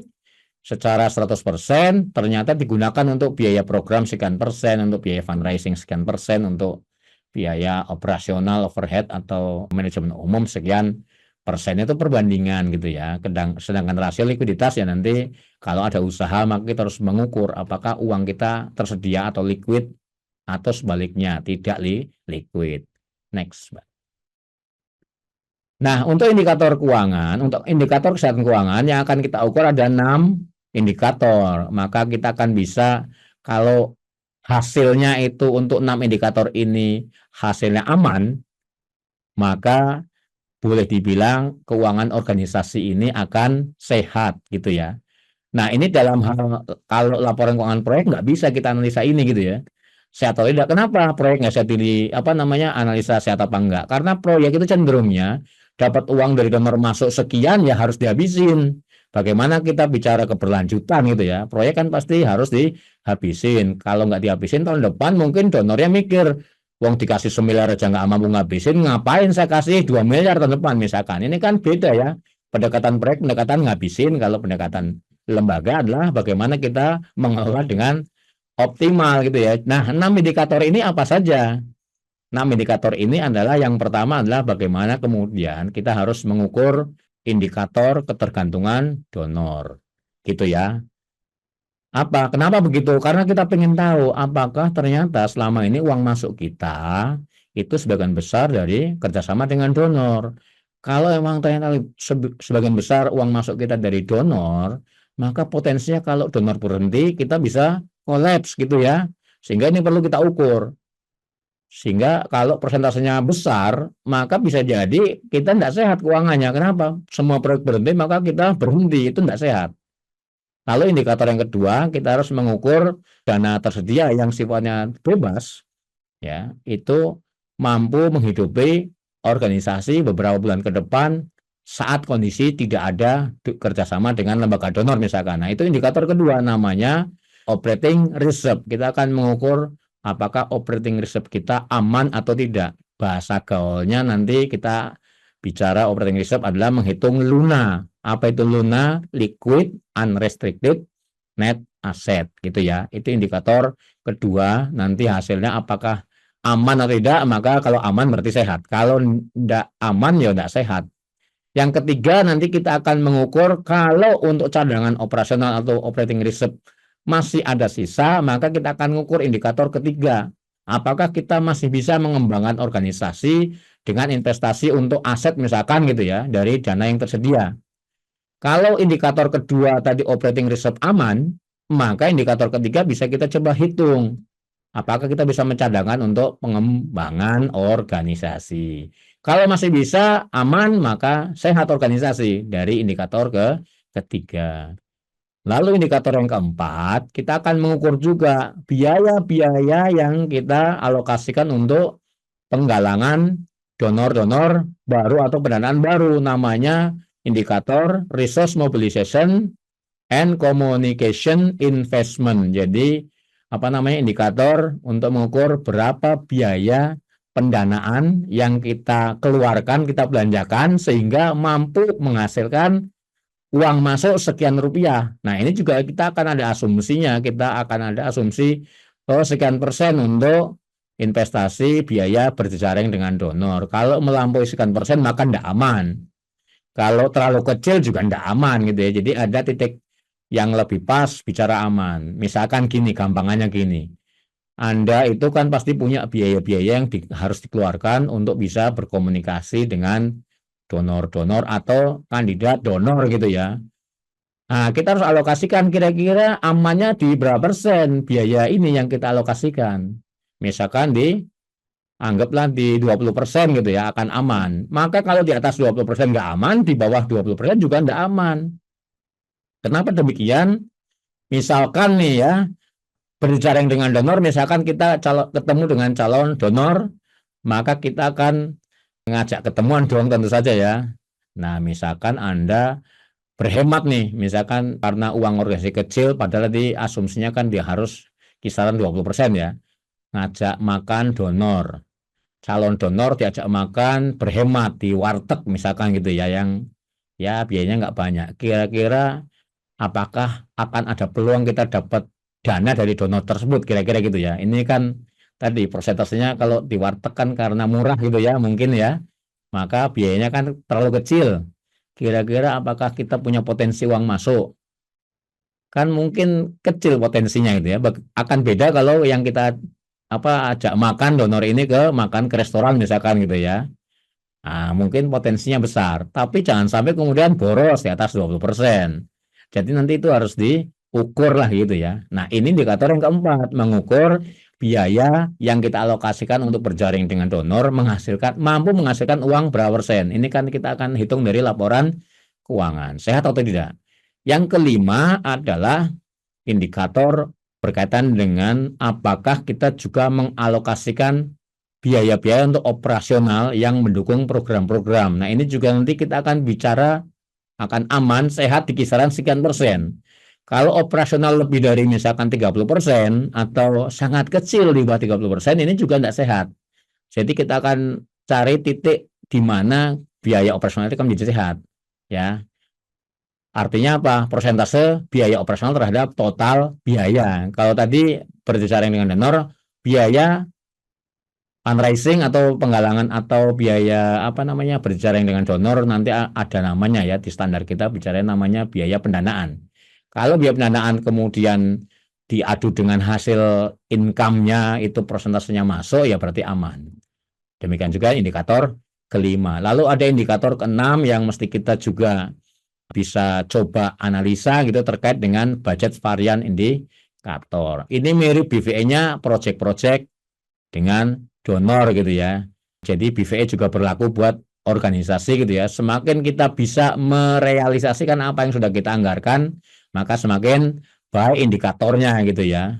secara 100% ternyata digunakan untuk biaya program sekian persen, untuk biaya fundraising sekian persen, untuk biaya operasional overhead atau manajemen umum sekian Persen itu perbandingan gitu ya. Sedangkan rasio likuiditas ya nanti kalau ada usaha maka kita harus mengukur apakah uang kita tersedia atau liquid atau sebaliknya tidak liquid. Next, Mbak. Nah, untuk indikator keuangan, untuk indikator kesehatan keuangan yang akan kita ukur ada 6 indikator. Maka kita akan bisa kalau hasilnya itu untuk 6 indikator ini hasilnya aman, maka boleh dibilang keuangan organisasi ini akan sehat gitu ya. Nah, ini dalam hal kalau laporan keuangan proyek nggak bisa kita analisa ini gitu ya. Sehat atau tidak. Kenapa proyek nggak sehat ini analisa sehat apa enggak? Karena proyek itu cenderungnya dapat uang dari donor masuk sekian ya harus dihabisin. Bagaimana kita bicara keberlanjutan gitu ya. Proyek kan pasti harus dihabisin. Kalau nggak dihabisin tahun depan mungkin donornya mikir, uang dikasih 1 miliar aja nggak mampu ngabisin, ngapain saya kasih 2 miliar tahun depan misalkan. Ini kan beda ya. Pendekatan proyek, pendekatan ngabisin. Kalau pendekatan lembaga adalah bagaimana kita mengelola dengan optimal gitu ya. Nah, 6 indikator ini apa saja? 6 indikator ini adalah yang pertama adalah bagaimana kemudian kita harus mengukur indikator ketergantungan donor. Gitu ya. Apa? Kenapa begitu? Karena kita ingin tahu apakah ternyata selama ini uang masuk kita itu sebagian besar dari kerjasama dengan donor. Kalau emang ternyata sebagian besar uang masuk kita dari donor, maka potensinya kalau donor berhenti kita bisa kolaps gitu ya. Sehingga ini perlu kita ukur. Sehingga kalau persentasenya besar, maka bisa jadi kita tidak sehat keuangannya. Kenapa? Semua proyek berhenti, maka kita berhenti. Itu tidak sehat. Lalu indikator yang kedua, kita harus mengukur dana tersedia yang sifatnya bebas, ya, itu mampu menghidupi organisasi beberapa bulan ke depan saat kondisi tidak ada kerjasama dengan lembaga donor misalkan. Nah, itu indikator kedua namanya operating reserve. Kita akan mengukur apakah operating reserve kita aman atau tidak. Bahasa gaulnya nanti kita bicara operating reserve adalah menghitung LUNA. Apa itu LUNA? Liquid Unrestricted Net Asset gitu ya. Itu indikator kedua, nanti hasilnya apakah aman atau tidak, maka kalau aman berarti sehat. Kalau tidak aman ya tidak sehat. Yang ketiga nanti kita akan mengukur kalau untuk cadangan operasional atau operating reserve masih ada sisa, maka kita akan mengukur indikator ketiga. Apakah kita masih bisa mengembangkan organisasi dengan investasi untuk aset misalkan gitu ya, dari dana yang tersedia. Kalau indikator kedua tadi operating reserve aman, maka indikator ketiga bisa kita coba hitung. Apakah kita bisa mencadangkan untuk pengembangan organisasi. Kalau masih bisa aman, maka sehat organisasi dari indikator ketiga. Lalu indikator yang keempat, kita akan mengukur juga biaya-biaya yang kita alokasikan untuk penggalangan donor-donor baru atau pendanaan baru. Namanya indikator resource mobilization and communication investment. Jadi indikator untuk mengukur berapa biaya pendanaan yang kita keluarkan, kita belanjakan sehingga mampu menghasilkan uang masuk sekian rupiah. Nah, ini juga kita akan ada asumsinya, kita akan ada asumsi sekian persen untuk investasi biaya berjejaring dengan donor. Kalau melampaui sekian persen maka tidak aman. Kalau terlalu kecil juga tidak aman gitu ya. Jadi ada titik yang lebih pas bicara aman. Misalkan gini, gampangannya gini. Anda itu kan pasti punya biaya-biaya yang harus dikeluarkan untuk bisa berkomunikasi dengan donor-donor atau kandidat donor gitu ya. Nah, kita harus alokasikan kira-kira amannya di berapa persen biaya ini yang kita alokasikan. Misalkan anggaplah di 20% gitu ya akan aman. Maka kalau di atas 20% nggak aman, di bawah 20% juga nggak aman. Kenapa demikian? Misalkan nih ya, berjaring dengan donor, misalkan kita ketemu dengan calon donor, maka kita akan ngajak ketemuan dong tentu saja ya. Nah, misalkan Anda berhemat nih, misalkan karena uang organisasi kecil, padahal di asumsinya kan dia harus kisaran 20% ya. Ngajak makan donor. Calon donor diajak makan berhemat di warteg misalkan gitu ya, yang ya biayanya nggak banyak. Kira-kira apakah akan ada peluang kita dapat dana dari donor tersebut, kira-kira gitu ya. Ini kan tadi persentasenya kalau di warteg kan karena murah gitu ya mungkin ya. maka biayanya kan terlalu kecil. Kira-kira apakah kita punya potensi uang masuk? Kan mungkin kecil potensinya gitu ya. Akan beda kalau yang kita ajak makan donor ini makan ke restoran misalkan gitu ya. Nah, mungkin potensinya besar, tapi jangan sampai kemudian boros di atas 20%. Jadi nanti itu harus diukur lah gitu ya. Nah, ini indikator yang keempat, mengukur biaya yang kita alokasikan untuk berjaring dengan donor mampu menghasilkan uang berapa persen. Ini kan kita akan hitung dari laporan keuangan, sehat atau tidak. Yang kelima adalah indikator berkaitan dengan apakah kita juga mengalokasikan biaya-biaya untuk operasional yang mendukung program-program. Nah, ini juga nanti kita akan bicara akan aman, sehat di kisaran sekian persen. Kalau operasional lebih dari misalkan 30% atau sangat kecil di bawah 30%, ini juga tidak sehat. Jadi kita akan cari titik di mana biaya operasional itu akan menjadi sehat. Ya, artinya apa? Persentase biaya operasional terhadap total biaya. Kalau tadi berbicara dengan donor, biaya fundraising atau penggalangan atau biaya berjaring dengan donor nanti ada namanya ya, di standar kita bicara namanya biaya pendanaan. Kalau biaya pendanaan kemudian diadu dengan hasil income-nya itu persentasenya masuk, ya berarti aman. Demikian juga indikator kelima. Lalu ada indikator keenam yang mesti kita juga bisa coba analisa gitu terkait dengan budget varian indikator. Ini mirip BVE-nya project-project dengan donor gitu ya. Jadi BVE juga berlaku buat organisasi gitu ya. Semakin kita bisa merealisasikan apa yang sudah kita anggarkan, maka semakin baik indikatornya gitu ya.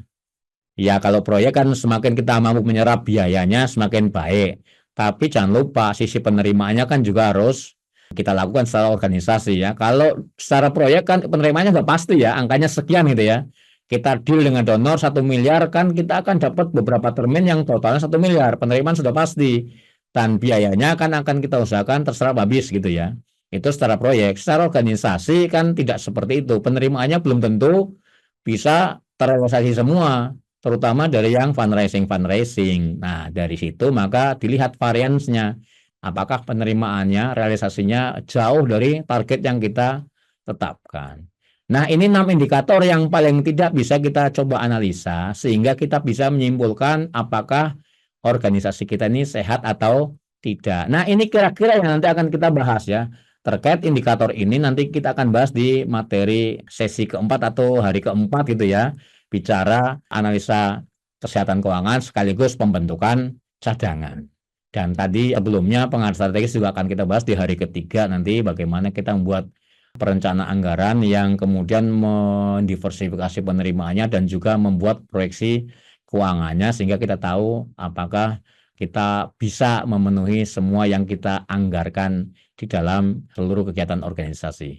Ya kalau proyek kan semakin kita mampu menyerap biayanya semakin baik. Tapi jangan lupa sisi penerimaannya kan juga harus kita lakukan secara organisasi ya. Kalau secara proyek kan penerimaannya nggak pasti ya, angkanya sekian gitu ya. Kita deal dengan donor 1 miliar kan kita akan dapat beberapa termin yang totalnya 1 miliar. Penerimaan sudah pasti. Dan biayanya kan akan kita usahakan terserap habis gitu ya. Itu secara proyek. Secara organisasi kan tidak seperti itu. Penerimaannya belum tentu bisa terrealisasi semua. Terutama dari yang fundraising. Nah dari situ maka dilihat variansnya. Apakah penerimaannya, realisasinya jauh dari target yang kita tetapkan. Nah, ini 6 indikator yang paling tidak bisa kita coba analisa sehingga kita bisa menyimpulkan apakah organisasi kita ini sehat atau tidak. Nah, ini kira-kira yang nanti akan kita bahas ya. Terkait indikator ini nanti kita akan bahas di materi sesi keempat atau hari keempat gitu ya. Bicara analisa kesehatan keuangan sekaligus pembentukan cadangan. Dan tadi sebelumnya pengaruh strategis juga akan kita bahas di hari ketiga nanti bagaimana kita membuat perencanaan anggaran yang kemudian mendiversifikasi penerimaannya dan juga membuat proyeksi keuangannya sehingga kita tahu apakah kita bisa memenuhi semua yang kita anggarkan di dalam seluruh kegiatan organisasi.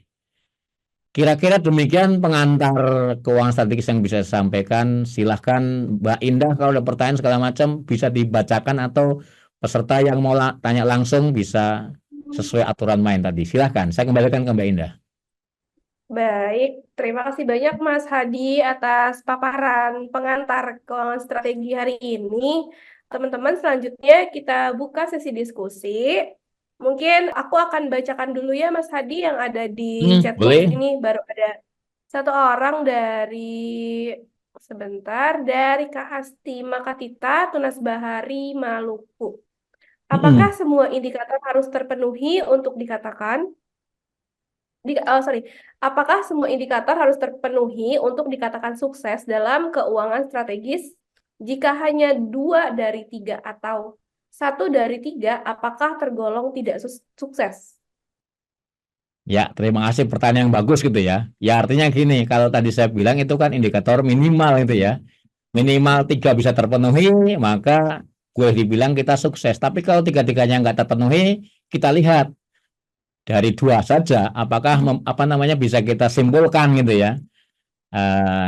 Kira-kira demikian pengantar keuangan strategis yang bisa saya sampaikan. Silahkan Mbak Indah kalau ada pertanyaan segala macam bisa dibacakan atau peserta yang mau tanya langsung bisa sesuai aturan main tadi. Silahkan, saya kembalikan ke Mbak Indah. Baik, terima kasih banyak Mas Hadi atas paparan pengantar keuangan strategi hari ini. Teman-teman, selanjutnya kita buka sesi diskusi. Mungkin aku akan bacakan dulu ya Mas Hadi yang ada di chat box boleh. ini. Baru ada satu orang dari Kak Asti Makatita, Tunas Bahari, Maluku. Apakah semua indikator harus terpenuhi untuk dikatakan apakah semua indikator harus terpenuhi untuk dikatakan sukses dalam keuangan strategis? Jika hanya 2 dari 3 atau 1 dari 3, apakah tergolong tidak sukses? Ya, terima kasih pertanyaan yang bagus gitu ya. Ya artinya gini, kalau tadi saya bilang itu kan indikator minimal itu ya. Minimal 3 bisa terpenuhi, maka gue dibilang kita sukses. Tapi kalau 3-3-nya nggak terpenuhi, kita lihat dari 2 saja, apakah bisa kita simpulkan gitu ya.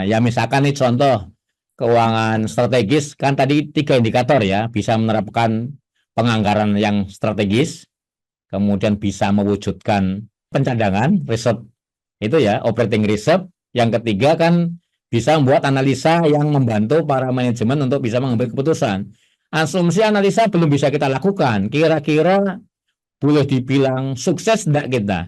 Ya misalkan nih contoh keuangan strategis kan tadi 3 indikator ya, bisa menerapkan penganggaran yang strategis, kemudian bisa mewujudkan pencadangan reserve itu ya, operating reserve. Yang ketiga kan bisa membuat analisa yang membantu para manajemen untuk bisa mengambil keputusan. Asumsi analisa belum bisa kita lakukan. Kira-kira boleh dibilang sukses enggak kita?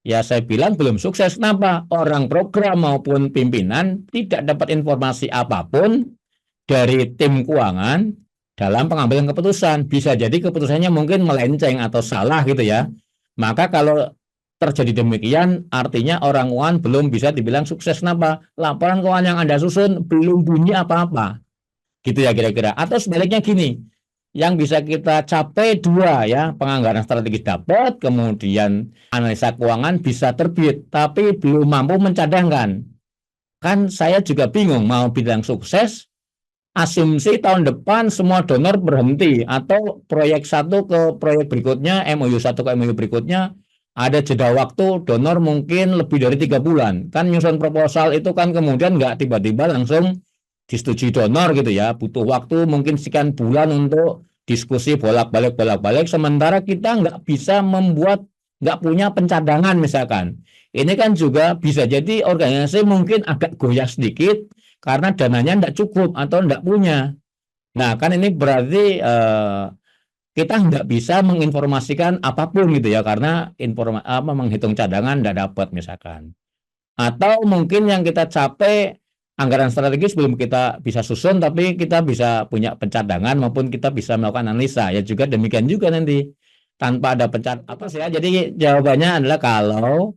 Ya saya bilang belum sukses. Kenapa? Orang program maupun pimpinan tidak dapat informasi apapun dari tim keuangan dalam pengambilan keputusan. Bisa jadi keputusannya mungkin melenceng atau salah gitu ya. Maka kalau terjadi demikian, artinya orang keuangan belum bisa dibilang sukses. Kenapa? Laporan keuangan yang Anda susun belum bunyi apa-apa. Gitu ya kira-kira. Atau sebaliknya gini, yang bisa kita capai dua ya, penganggaran strategis dapat, kemudian analisa keuangan bisa terbit, tapi belum mampu mencadangkan. Kan saya juga bingung mau bilang sukses, asumsi tahun depan semua donor berhenti, atau proyek satu ke proyek berikutnya, MOU satu ke MOU berikutnya, ada jeda waktu donor mungkin lebih dari 3 bulan. Kan nyusun proposal itu kan kemudian nggak tiba-tiba langsung disetujui donor gitu ya, butuh waktu mungkin sekian bulan untuk diskusi bolak-balik sementara kita nggak bisa membuat, nggak punya pencadangan misalkan. Ini kan juga bisa jadi organisasi mungkin agak goyah sedikit karena dananya nggak cukup atau nggak punya. Nah kan ini berarti kita nggak bisa menginformasikan apapun gitu ya karena menghitung cadangan nggak dapat misalkan. Atau mungkin yang kita capai anggaran strategis belum kita bisa susun, tapi kita bisa punya pencadangan maupun kita bisa melakukan analisa. Ya juga demikian juga nanti tanpa ada apa sih ya. Jadi jawabannya adalah kalau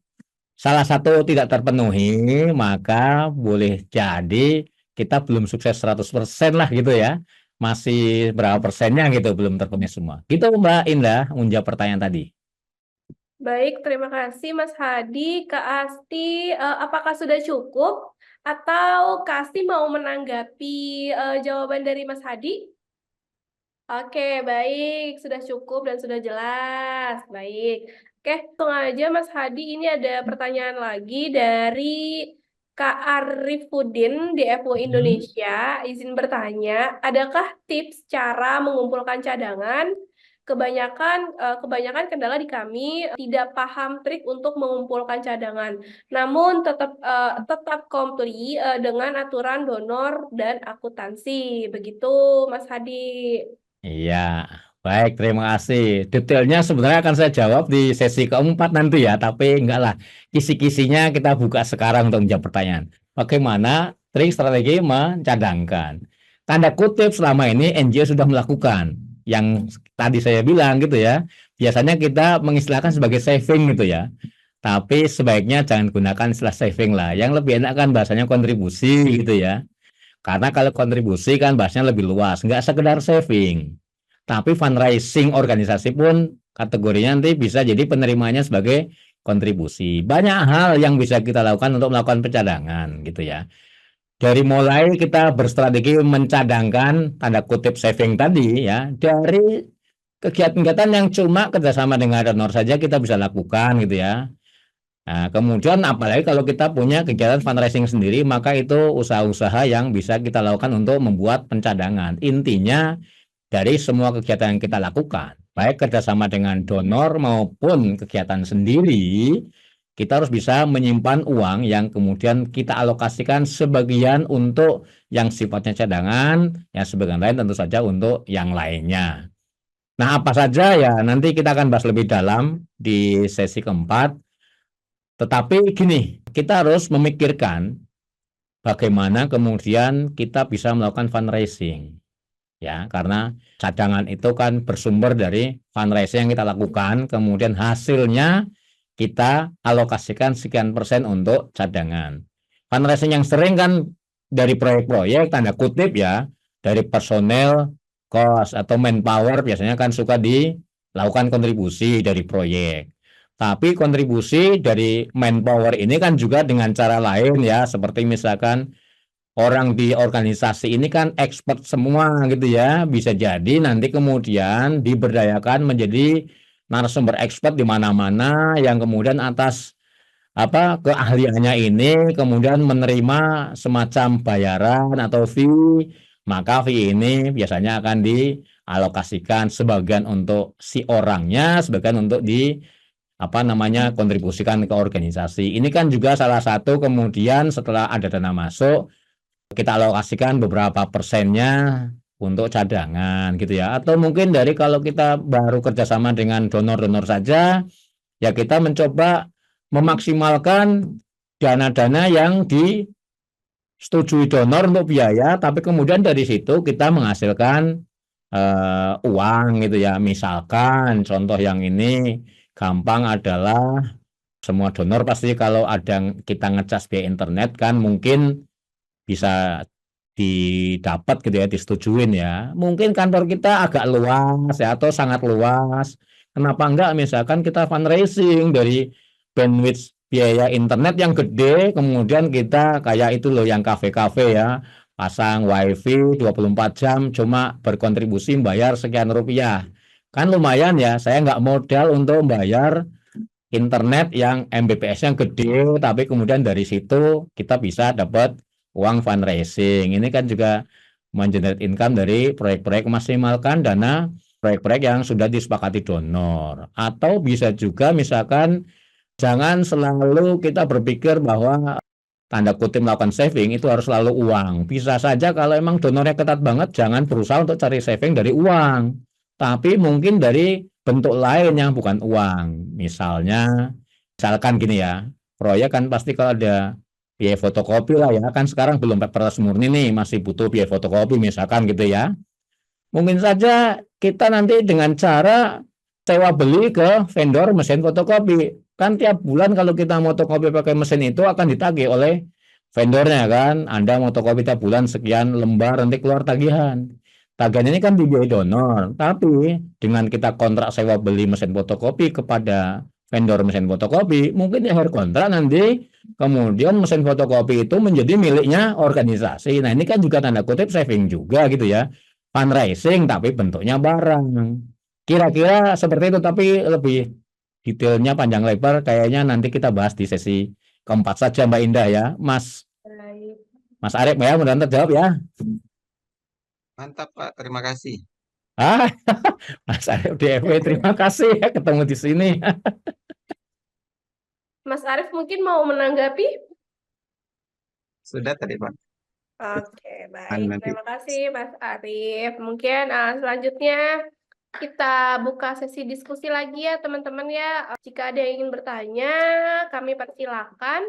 salah satu tidak terpenuhi, maka boleh jadi kita belum sukses 100% lah gitu ya. Masih berapa persennya gitu belum terpenuhi semua. Gitu Mbak Indah menjawab pertanyaan tadi. Baik, terima kasih Mas Hadi. Kak Asti, apakah sudah cukup? Atau Kak Asti mau menanggapi jawaban dari Mas Hadi? Oke, baik. Sudah cukup dan sudah jelas. Baik. Oke, langsung aja Mas Hadi. Ini ada pertanyaan lagi dari Kak Arifuddin di FO Indonesia. Izin bertanya, adakah tips cara mengumpulkan cadangan? Kebanyakan kendala di kami tidak paham trik untuk mengumpulkan cadangan, namun tetap kompli dengan aturan donor dan akuntansi. Begitu, Mas Hadi. Iya, baik, terima kasih. Detailnya sebenarnya akan saya jawab di sesi keempat nanti ya, tapi enggak lah. Kisi-kisinya kita buka sekarang untuk menjawab pertanyaan. Bagaimana trik strategi mencadangkan? Tanda kutip selama ini NGO sudah melakukan. Yang tadi saya bilang gitu ya. Biasanya kita mengistilahkan sebagai saving gitu ya. Tapi sebaiknya jangan gunakan istilah saving lah. Yang lebih enak kan bahasanya kontribusi gitu ya. Karena kalau kontribusi kan bahasanya lebih luas, nggak sekedar saving. Tapi fundraising organisasi pun kategorinya nanti bisa jadi penerimanya sebagai kontribusi. Banyak hal yang bisa kita lakukan untuk melakukan pencadangan gitu ya. Dari mulai kita berstrategi mencadangkan tanda kutip saving tadi ya, dari kegiatan-kegiatan yang cuma kerjasama dengan donor saja kita bisa lakukan gitu ya. Nah, kemudian apalagi kalau kita punya kegiatan fundraising sendiri, maka itu usaha-usaha yang bisa kita lakukan untuk membuat pencadangan. Intinya dari semua kegiatan yang kita lakukan, baik kerjasama dengan donor maupun kegiatan sendiri, kita harus bisa menyimpan uang yang kemudian kita alokasikan sebagian untuk yang sifatnya cadangan, yang sebagian lain tentu saja untuk yang lainnya. Nah, apa saja ya nanti kita akan bahas lebih dalam di sesi keempat. Tetapi gini, kita harus memikirkan bagaimana kemudian kita bisa melakukan fundraising. Ya, karena cadangan itu kan bersumber dari fundraising yang kita lakukan, kemudian hasilnya kita alokasikan sekian persen untuk cadangan. Fundraising yang sering kan dari proyek-proyek, tanda kutip ya, dari personel, cost, atau manpower biasanya kan suka dilakukan kontribusi dari proyek. Tapi kontribusi dari manpower ini kan juga dengan cara lain ya, seperti misalkan orang di organisasi ini kan expert semua gitu ya, bisa jadi nanti kemudian diberdayakan menjadi narasumber expert di mana-mana yang kemudian atas keahliannya ini kemudian menerima semacam bayaran atau fee, maka fee ini biasanya akan dialokasikan sebagian untuk si orangnya, sebagian untuk kontribusikan ke organisasi. Ini kan juga salah satu kemudian setelah ada dana masuk kita alokasikan beberapa persennya untuk cadangan gitu ya. Atau mungkin dari kalau kita baru kerjasama dengan donor-donor saja, ya kita mencoba memaksimalkan dana-dana yang disetujui donor untuk biaya, tapi kemudian dari situ kita menghasilkan uang gitu ya. Misalkan contoh yang ini gampang adalah semua donor pasti kalau ada kita ngecas via internet kan mungkin bisa didapat gitu ya, disetujuin ya. Mungkin kantor kita agak luas ya atau sangat luas. Kenapa enggak misalkan kita fundraising dari bandwidth biaya internet yang gede, kemudian kita kayak itu loh yang kafe-kafe ya, pasang wifi 24 jam cuma berkontribusi bayar sekian rupiah. Kan lumayan ya, saya nggak modal untuk bayar internet yang Mbps-nya gede, tapi kemudian dari situ kita bisa dapat uang fundraising. Ini kan juga mengenerate income dari proyek-proyek memaksimalkan dana proyek-proyek yang sudah disepakati donor. Atau bisa juga misalkan jangan selalu kita berpikir bahwa tanda kutip melakukan saving itu harus selalu uang. Bisa saja kalau emang donornya ketat banget, jangan berusaha untuk cari saving dari uang. Tapi mungkin dari bentuk lain yang bukan uang. Misalkan gini ya, proyek kan pasti kalau ada biaya fotokopi lah ya, kan sekarang belum paperless murni nih, masih butuh biaya fotokopi misalkan gitu ya. Mungkin saja kita nanti dengan cara sewa beli ke vendor mesin fotokopi. Kan tiap bulan kalau kita mau fotokopi pakai mesin itu akan ditagih oleh vendornya kan. Anda mau fotokopi tiap bulan sekian lembar nanti keluar tagihan. Tagihan ini kan dibiayai donor. Tapi dengan kita kontrak sewa beli mesin fotokopi kepada vendor mesin fotokopi, mungkin di akhir kontrak nanti kemudian mesin fotokopi itu menjadi miliknya organisasi. Nah ini kan juga tanda kutip saving juga gitu ya. Fundraising tapi bentuknya barang. Kira-kira seperti itu, tapi lebih detailnya panjang lebar kayaknya nanti kita bahas di sesi keempat saja Mbak Indah ya. Baik. Mas Arif ya, mudah-mudahan terjawab ya. Mantap, Pak. Terima kasih. Ah, Mas Arif DFW, terima kasih ya ketemu di sini. Mas Arief mungkin mau menanggapi? Sudah tadi, Pak. Oke, baik. Nanti. Terima kasih, Mas Arief. Mungkin selanjutnya kita buka sesi diskusi lagi ya, teman-teman ya. Jika ada yang ingin bertanya, kami persilakan.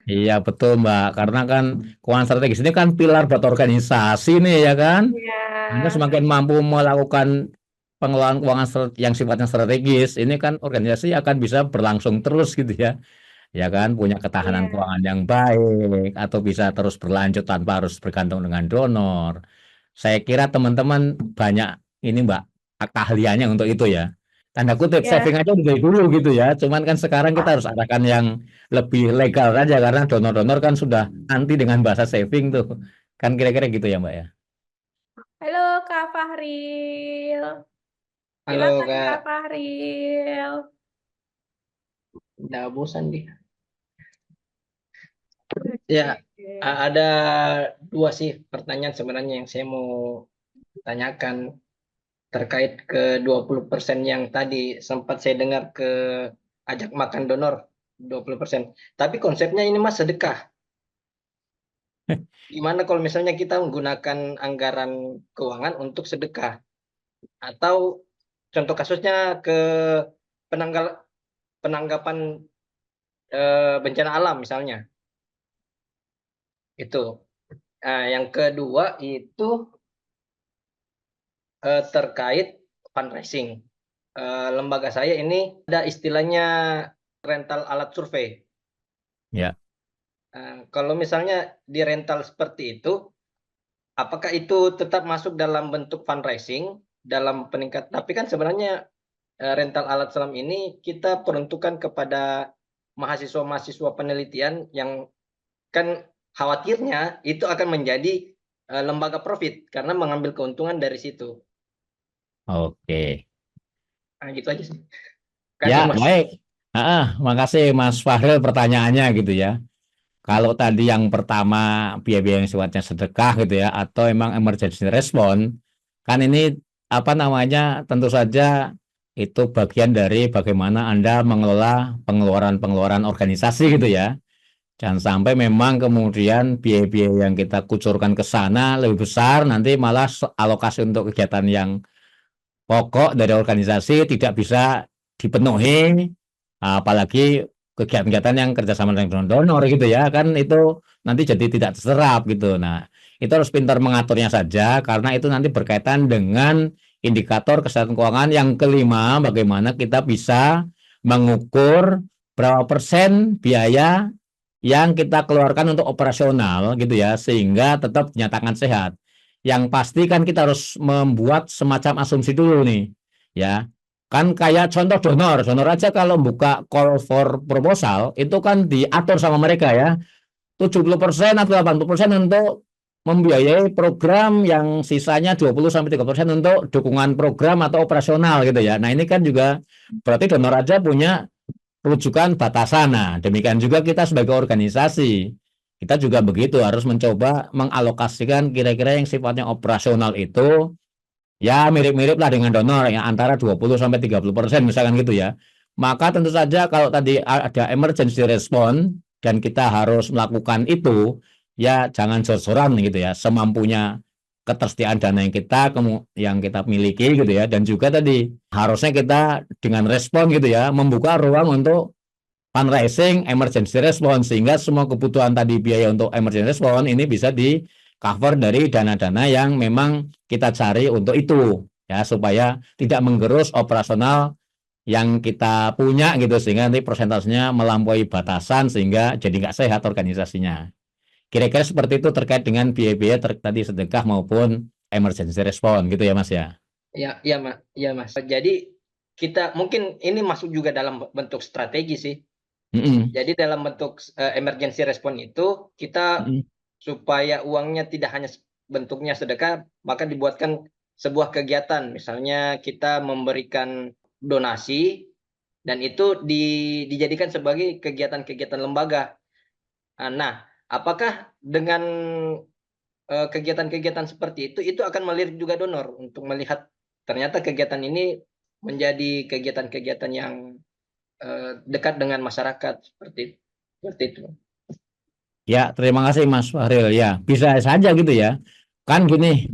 Iya betul Mbak, karena kan keuangan strategis ini kan pilar buat organisasi nih ya kan. Anda Ya, semakin mampu melakukan pengelolaan keuangan yang sifatnya strategis, ini kan organisasi akan bisa berlangsung terus gitu ya. Ya kan, punya ketahanan ya. keuangan yang baik atau bisa terus berlanjut tanpa harus bergantung dengan donor. Saya kira teman-teman banyak ini Mbak keahliannya untuk itu ya. Tanda kutip Ya. saving aja udah dari dulu gitu ya. Cuman kan sekarang kita harus arahkan yang lebih legal saja karena donor-donor kan sudah anti dengan bahasa saving tuh. Kan kira-kira gitu ya Mbak ya. Halo Kak Fahril. Halo Silakan Kak, Kak Fahril. udah bosan dia. Ya, ada dua sih pertanyaan sebenarnya yang saya mau tanyakan terkait ke 20% yang tadi sempat saya dengar ke ajak makan donor 20%. Tapi konsepnya ini Mas sedekah. Gimana kalau misalnya kita menggunakan anggaran keuangan untuk sedekah? Atau contoh kasusnya ke penanggapan bencana alam misalnya. Itu. Yang kedua itu terkait fundraising. Lembaga saya ini ada istilahnya rental alat survei. Ya. Kalau misalnya di rental seperti itu, apakah itu tetap masuk dalam bentuk fundraising dalam peningkat? Tapi kan sebenarnya rental alat selam ini kita peruntukan kepada mahasiswa-mahasiswa penelitian yang kan khawatirnya itu akan menjadi lembaga profit karena mengambil keuntungan dari situ. Oke. Gitu aja sih. Ya, Mas. baik. Makasih Mas Fahril pertanyaannya gitu ya. Kalau tadi yang pertama biaya-biaya yang sifatnya sedekah gitu ya, atau emang emergency response, kan ini apa namanya tentu saja itu bagian dari bagaimana Anda mengelola pengeluaran-pengeluaran organisasi gitu ya. Jangan sampai memang kemudian biaya-biaya yang kita kucurkan ke sana lebih besar, nanti malah alokasi untuk kegiatan yang pokok dari organisasi tidak bisa dipenuhi, apalagi kegiatan-kegiatan yang kerjasama dengan donor gitu ya, kan itu nanti jadi tidak terserap gitu. Nah, itu harus pintar mengaturnya saja, karena itu nanti berkaitan dengan indikator kesehatan keuangan yang kelima, bagaimana kita bisa mengukur berapa persen biaya yang kita keluarkan untuk operasional gitu ya, sehingga tetap dinyatakan sehat. Yang pasti kan kita harus membuat semacam asumsi dulu nih, ya. Kan kayak contoh donor aja kalau buka call for proposal itu kan diatur sama mereka ya, 70% atau 80% untuk membiayai program, yang sisanya 20-30% untuk dukungan program atau operasional gitu ya. Nah, ini kan juga berarti donor aja punya rujukan batasan. Nah, demikian juga kita sebagai organisasi, kita juga begitu, harus mencoba mengalokasikan kira-kira yang sifatnya operasional itu ya mirip-mirip lah dengan donor, yang antara 20-30% misalkan gitu ya. Maka tentu saja kalau tadi ada emergency response dan kita harus melakukan itu, ya jangan jor-joran gitu ya, semampunya ketersediaan dana yang kita miliki gitu ya. Dan juga tadi harusnya kita dengan respon gitu ya, membuka ruang untuk fundraising emergency response, sehingga semua kebutuhan tadi biaya untuk emergency response ini bisa di cover dari dana-dana yang memang kita cari untuk itu ya, supaya tidak menggerus operasional yang kita punya gitu, sehingga nanti persentasenya melampaui batasan sehingga jadi nggak sehat organisasinya. Kira-kira seperti itu terkait dengan biaya-biaya tadi sedekah maupun emergency response gitu ya Mas ya. Ya Mas. Jadi kita mungkin ini masuk juga dalam bentuk strategi sih. Jadi dalam bentuk emergency response itu kita supaya uangnya tidak hanya bentuknya sedekah, maka dibuatkan sebuah kegiatan. Misalnya kita memberikan donasi dan itu dijadikan sebagai kegiatan-kegiatan lembaga. Nah, apakah dengan kegiatan-kegiatan seperti itu akan melirik juga donor untuk melihat ternyata kegiatan ini menjadi kegiatan-kegiatan yang dekat dengan masyarakat seperti itu. Ya, terima kasih Mas Fahril. Ya, bisa saja gitu ya. Kan gini,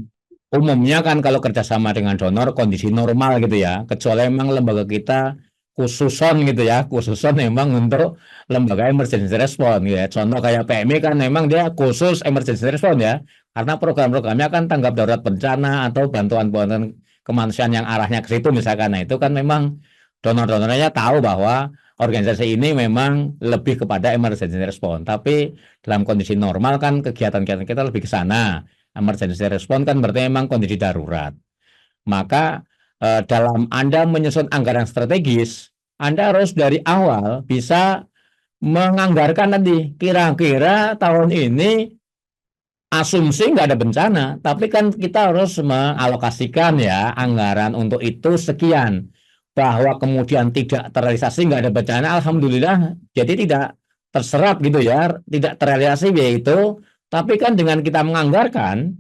umumnya kan kalau kerjasama dengan donor kondisi normal gitu ya, kecuali memang lembaga kita khususon gitu ya, khususon memang untuk lembaga emergency response gitu ya. Contoh kayak PMI kan memang dia khusus emergency response ya, karena program-programnya kan tanggap darurat bencana atau bantuan-bantuan kemanusiaan yang arahnya ke situ misalkan. Nah, itu kan memang donor-donornya tahu bahwa organisasi ini memang lebih kepada emergency response. Tapi dalam kondisi normal kan kegiatan-kegiatan kita lebih ke sana. Emergency response kan berarti memang kondisi darurat. Maka dalam Anda menyusun anggaran strategis, Anda harus dari awal bisa menganggarkan nanti kira-kira tahun ini asumsi nggak ada bencana, tapi kan kita harus mengalokasikan ya anggaran untuk itu sekian. Bahwa kemudian tidak terrealisasi, nggak ada bencana, alhamdulillah, jadi tidak terserap gitu ya, tidak terrealisasi biaya itu. Tapi kan dengan kita menganggarkan,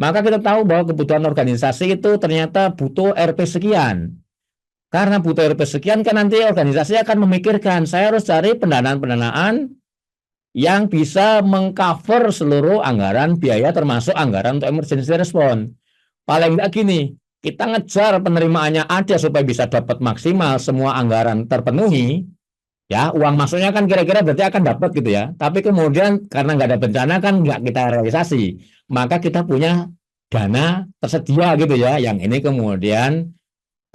maka kita tahu bahwa kebutuhan organisasi itu ternyata butuh RP sekian. Karena butuh RP sekian kan nanti organisasi akan memikirkan, saya harus cari pendanaan-pendanaan yang bisa mengcover seluruh anggaran biaya termasuk anggaran untuk emergency response. Paling enggak gini, kita ngejar penerimaannya ada supaya bisa dapat maksimal semua anggaran terpenuhi. Ya, uang masuknya kan kira-kira berarti akan dapat gitu ya. Tapi kemudian karena nggak ada bencana kan nggak kita realisasi. Maka kita punya dana tersedia gitu ya. Yang ini kemudian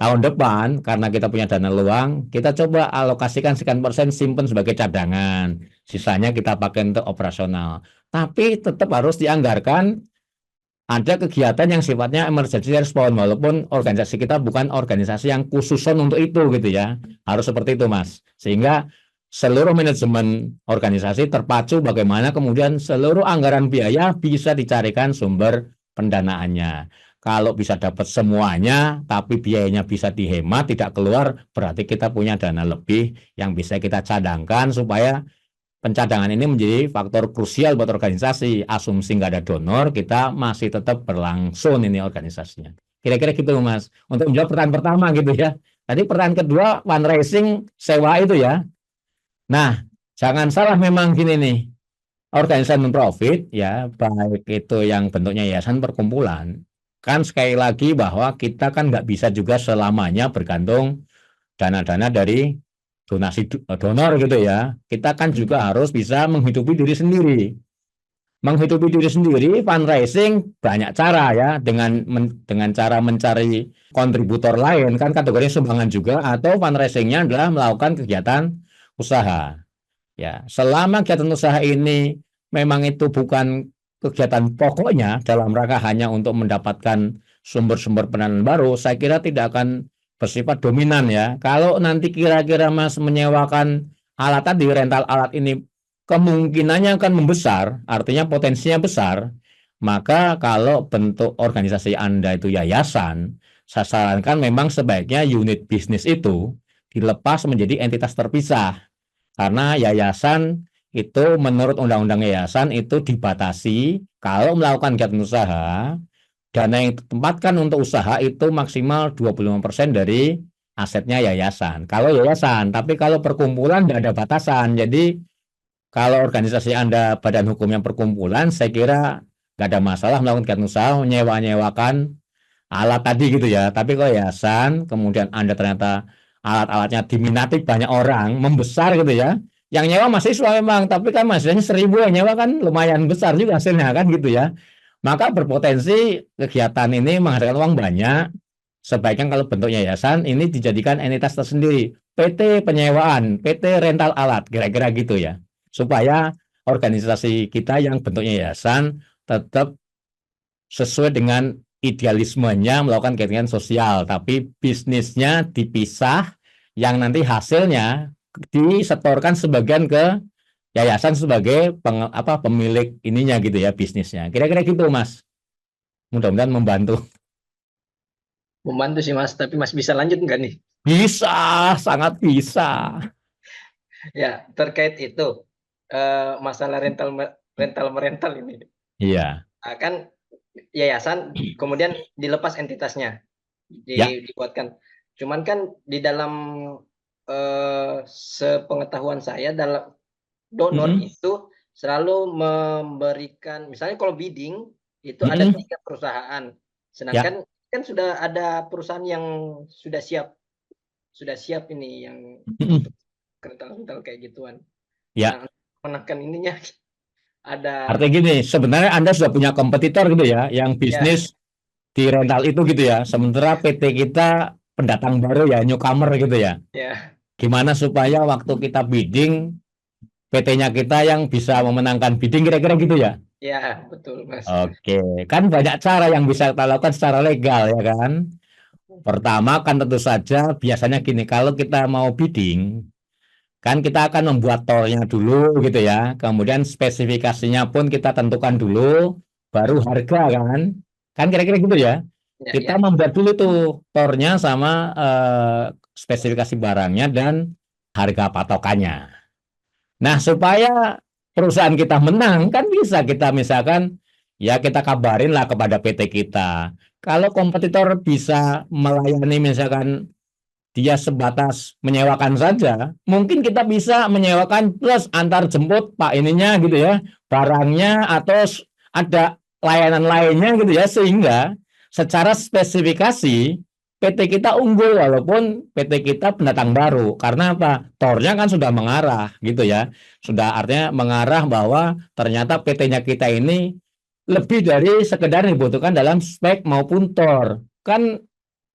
tahun depan karena kita punya dana luang, kita coba alokasikan sekian persen simpen sebagai cadangan. Sisanya kita pakai untuk operasional. Tapi tetap harus dianggarkan ada kegiatan yang sifatnya emergency response, walaupun organisasi kita bukan organisasi yang khususon untuk itu gitu ya. Harus seperti itu Mas. Sehingga seluruh manajemen organisasi terpacu bagaimana kemudian seluruh anggaran biaya bisa dicarikan sumber pendanaannya. Kalau bisa dapat semuanya, tapi biayanya bisa dihemat, tidak keluar, berarti kita punya dana lebih yang bisa kita cadangkan supaya pencadangan ini menjadi faktor krusial buat organisasi. Asumsi nggak ada donor, kita masih tetap berlangsung ini organisasinya. Kira-kira gitu Mas. Untuk menjawab pertanyaan pertama gitu ya. Tadi pertanyaan kedua, fundraising sewa itu ya. Nah, Jangan salah memang gini nih, organisasi non-profit ya, baik itu yang bentuknya yayasan perkumpulan, kan sekali lagi bahwa kita kan nggak bisa juga selamanya bergantung dana-dana dari donor gitu ya. Kita kan juga harus bisa menghidupi diri sendiri. Menghidupi diri sendiri, fundraising banyak cara ya, dengan cara mencari kontributor lain, kan kategori sumbangan juga, atau fundraisingnya adalah melakukan kegiatan usaha. Ya, selama kegiatan usaha ini memang itu bukan kegiatan pokoknya dalam rangka hanya untuk mendapatkan sumber-sumber pendanaan baru, saya kira tidak akan bersifat dominan ya. Kalau nanti kira-kira Mas menyewakan alat tadi, rental alat ini kemungkinannya akan membesar, artinya potensinya besar, maka kalau bentuk organisasi Anda itu yayasan, saya sarankan memang sebaiknya unit bisnis itu dilepas menjadi entitas terpisah. Karena yayasan itu menurut undang-undang yayasan itu dibatasi kalau melakukan kegiatan usaha, dana yang ditempatkan untuk usaha itu maksimal 25% dari asetnya yayasan. Kalau yayasan, tapi kalau perkumpulan tidak ada batasan. Jadi kalau organisasi Anda badan hukumnya perkumpulan, saya kira nggak ada masalah melakukan kegiatan usaha, nyewa-nyewakan alat tadi gitu ya. Tapi kalau yayasan, kemudian Anda ternyata alat-alatnya diminati banyak orang, membesar gitu ya. Yang nyewa mahasiswa memang, tapi kan mahasiswanya 1.000, yang nyewa kan lumayan besar juga hasilnya kan gitu ya. Maka berpotensi kegiatan ini menghasilkan uang banyak. Sebaiknya kalau bentuk yayasan ini dijadikan entitas tersendiri. PT penyewaan, PT rental alat, kira-kira gitu ya. Supaya organisasi kita yang bentuknya yayasan tetap sesuai dengan idealismenya melakukan kegiatan sosial, tapi bisnisnya dipisah, yang nanti hasilnya disetorkan sebagian ke yayasan sebagai pemilik ininya gitu ya, bisnisnya. Kira-kira gitu Mas. Mudah-mudahan membantu. Membantu sih Mas, tapi Mas bisa lanjut nggak nih? Bisa, sangat bisa. Ya, terkait itu masalah rental merental ini. Iya, Kan yayasan kemudian dilepas entitasnya, ya. dibuatkan. Cuman kan di dalam sepengetahuan saya dalam donor Mm-mm. itu selalu memberikan, misalnya kalau bidding itu ada Mm-mm. 3 perusahaan, Ya, sedangkan kan sudah ada perusahaan yang sudah siap ini yang Mm-mm. untuk rental kayak gituan. Ya. Nah, menekan ininya ada Artinya gini, sebenarnya Anda sudah punya kompetitor gitu ya, yang ya bisnis di rental itu gitu ya. Sementara PT kita pendatang baru ya, newcomer gitu ya. ya Gimana supaya waktu kita bidding, PT-nya kita yang bisa memenangkan bidding, kira-kira gitu ya? ya betul Mas. Oke, kan banyak cara yang bisa kita lakukan secara legal ya kan. Pertama kan tentu saja biasanya gini, kalau kita mau bidding, kan kita akan membuat tolnya dulu gitu ya. Kemudian spesifikasinya pun kita tentukan dulu, baru harga kan. Kan kira-kira gitu ya. Ya Kita membuat dulu tuh tornya sama spesifikasi barangnya dan harga patokannya. Nah, supaya perusahaan kita menang, kan bisa kita misalkan, ya kita kabarin lah kepada PT kita. Kalau kompetitor bisa melayani misalkan dia sebatas menyewakan saja, mungkin kita bisa menyewakan plus antar jemput Pak ininya gitu ya, barangnya atau ada layanan lainnya gitu ya, sehingga secara spesifikasi PT kita unggul walaupun PT kita pendatang baru. Karena apa? Tornya kan sudah mengarah gitu ya. Sudah artinya mengarah bahwa ternyata PT-nya kita ini lebih dari sekedar dibutuhkan dalam spek maupun tor. Kan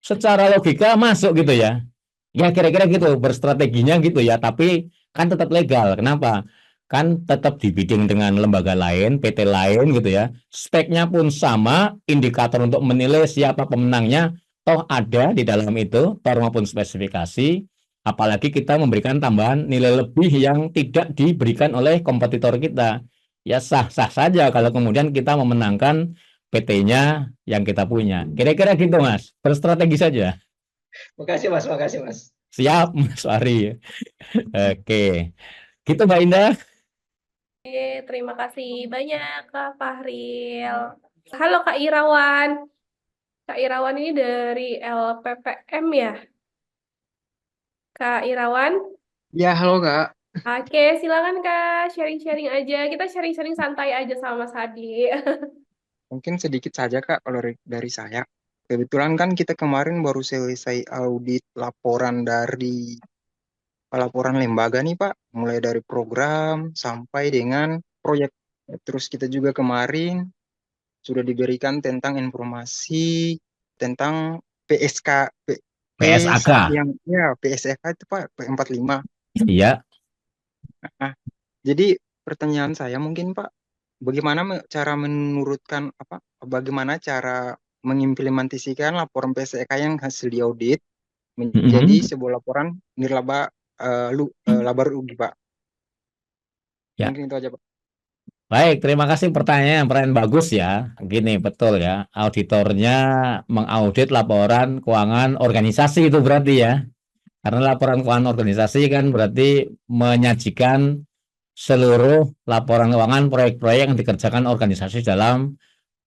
secara logika masuk gitu ya. Ya kira-kira gitu, berstrateginya gitu ya, tapi kan tetap legal. Kenapa? Kan tetap dibidding dengan lembaga lain, PT lain gitu ya. Speknya pun sama, indikator untuk menilai siapa pemenangnya toh ada di dalam itu, tor maupun spesifikasi. Apalagi kita memberikan tambahan nilai lebih yang tidak diberikan oleh kompetitor kita. Ya sah-sah saja kalau kemudian kita memenangkan PT-nya yang kita punya. Kira-kira gitu Mas, berstrategi saja. makasih Mas. Siap, Mas Ari. Oke, gitu Mbak Indah. Terima kasih banyak Kak Fahril. Halo Kak Irawan. Kak Irawan ini dari LPPM ya? Kak Irawan? Ya, halo Kak. Oke, silakan Kak, sharing-sharing aja. Kita sharing-sharing santai aja sama Mas Hadi. Mungkin sedikit saja Kak kalau dari saya. Kebetulan kan kita kemarin baru selesai audit laporan lembaga nih Pak, mulai dari program sampai dengan proyek. Terus kita juga kemarin sudah diberikan tentang informasi tentang PSK, PSAK. yang ya PSK itu Pak, P45. Iya. Nah, jadi pertanyaan saya mungkin Pak, cara bagaimana cara mengimplementasikan laporan PSK yang hasil diaudit menjadi Mm-mm. sebuah laporan nirlaba laba rugi Pak. Ya. Mungkin itu aja Pak. Baik, terima kasih pertanyaan bagus ya. Gini, betul ya. Auditornya mengaudit laporan keuangan organisasi itu berarti ya. Karena laporan keuangan organisasi kan berarti menyajikan seluruh laporan keuangan proyek-proyek yang dikerjakan organisasi dalam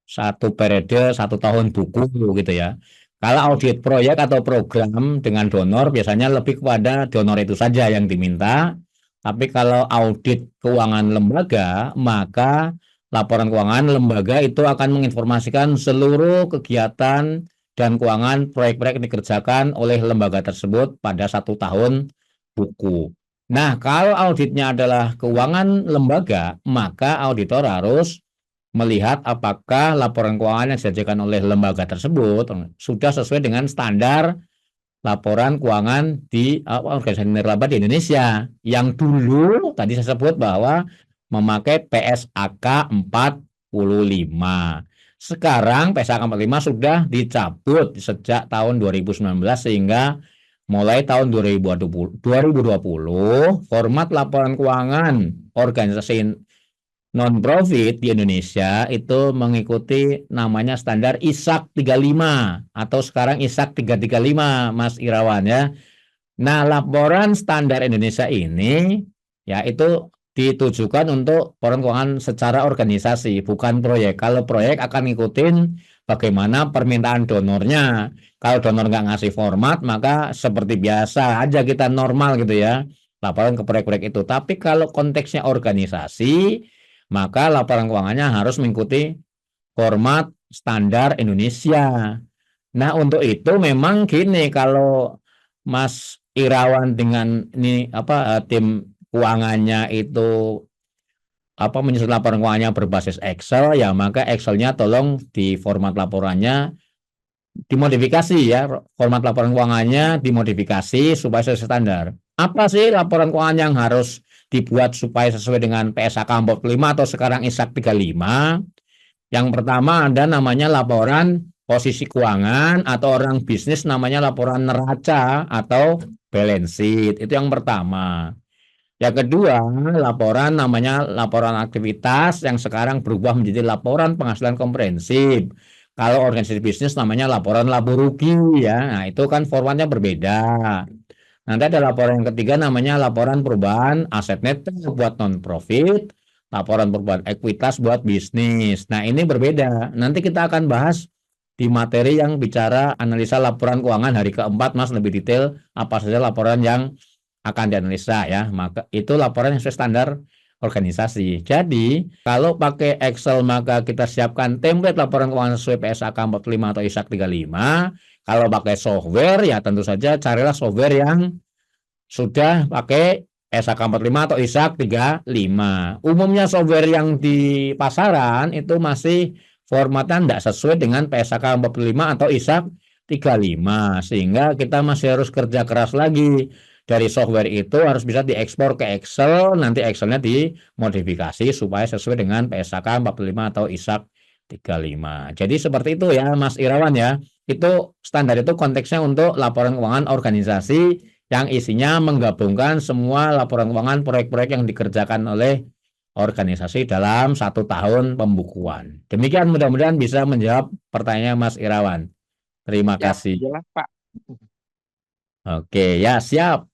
satu periode 1 tahun buku gitu ya. Kalau audit proyek atau program dengan donor biasanya lebih kepada donor itu saja yang diminta. Tapi kalau audit keuangan lembaga, maka laporan keuangan lembaga itu akan menginformasikan seluruh kegiatan dan keuangan proyek-proyek yang dikerjakan oleh lembaga tersebut pada 1 tahun buku. Nah, kalau auditnya adalah keuangan lembaga, maka auditor harus melihat apakah laporan keuangan yang disajikan oleh lembaga tersebut sudah sesuai dengan standar laporan keuangan di organisasi nirlaba di Indonesia yang dulu tadi saya sebut bahwa memakai PSAK 45. Sekarang PSAK 45 sudah dicabut sejak tahun 2019 sehingga mulai tahun 2020 format laporan keuangan organisasi non-profit di Indonesia itu mengikuti namanya standar ISAK 35 atau sekarang ISAK 335, Mas Irawan ya. Nah, laporan standar Indonesia ini ya itu ditujukan untuk laporan keuangan secara organisasi, bukan proyek. Kalau proyek akan ngikutin bagaimana permintaan donornya. Kalau donor nggak ngasih format, maka seperti biasa aja kita normal gitu ya, laporan ke proyek-proyek itu. Tapi kalau konteksnya organisasi, maka laporan keuangannya harus mengikuti format standar Indonesia. Nah, untuk itu memang gini, kalau Mas Irawan dengan ini tim keuangannya itu menyusun laporan keuangannya berbasis Excel, ya maka Excelnya tolong di format laporannya dimodifikasi ya, format laporan keuangannya dimodifikasi supaya sesuai standar. Apa sih laporan keuangan yang harus dibuat supaya sesuai dengan PSAK 45 atau sekarang ISAK 35? Yang pertama ada namanya laporan posisi keuangan atau orang bisnis namanya laporan neraca atau balance sheet. Itu yang pertama. Yang kedua, laporan namanya laporan aktivitas yang sekarang berubah menjadi laporan penghasilan komprehensif. Kalau organisasi bisnis namanya laporan laba rugi ya. Nah, itu kan formatnya berbeda. Nanti ada laporan yang ketiga namanya laporan perubahan aset net buat non-profit, laporan perubahan ekuitas buat bisnis. Nah, ini berbeda. Nanti kita akan bahas di materi yang bicara analisa laporan keuangan hari keempat, Mas, lebih detail apa saja laporan yang akan dianalisa ya. Maka itu laporan yang sesuai standar organisasi. Jadi, kalau pakai Excel maka kita siapkan template laporan keuangan sesuai PSAK 45 atau ISAK 35. Kalau pakai software ya tentu saja carilah software yang sudah pakai PSAK 45 atau ISAK 35. Umumnya software yang di pasaran itu masih formatnya tidak sesuai dengan PSAK 45 atau ISAK 35, sehingga kita masih harus kerja keras lagi. Dari software itu harus bisa diekspor ke Excel, nanti Excelnya dimodifikasi supaya sesuai dengan PSAK 45 atau ISAK 35. Jadi seperti itu ya Mas Irawan ya. Itu standar itu konteksnya untuk laporan keuangan organisasi yang isinya menggabungkan semua laporan keuangan proyek-proyek yang dikerjakan oleh organisasi dalam 1 tahun pembukuan. Demikian mudah-mudahan bisa menjawab pertanyaan Mas Irawan. Terima Ya, kasih. jelas Pak. Oke, ya siap.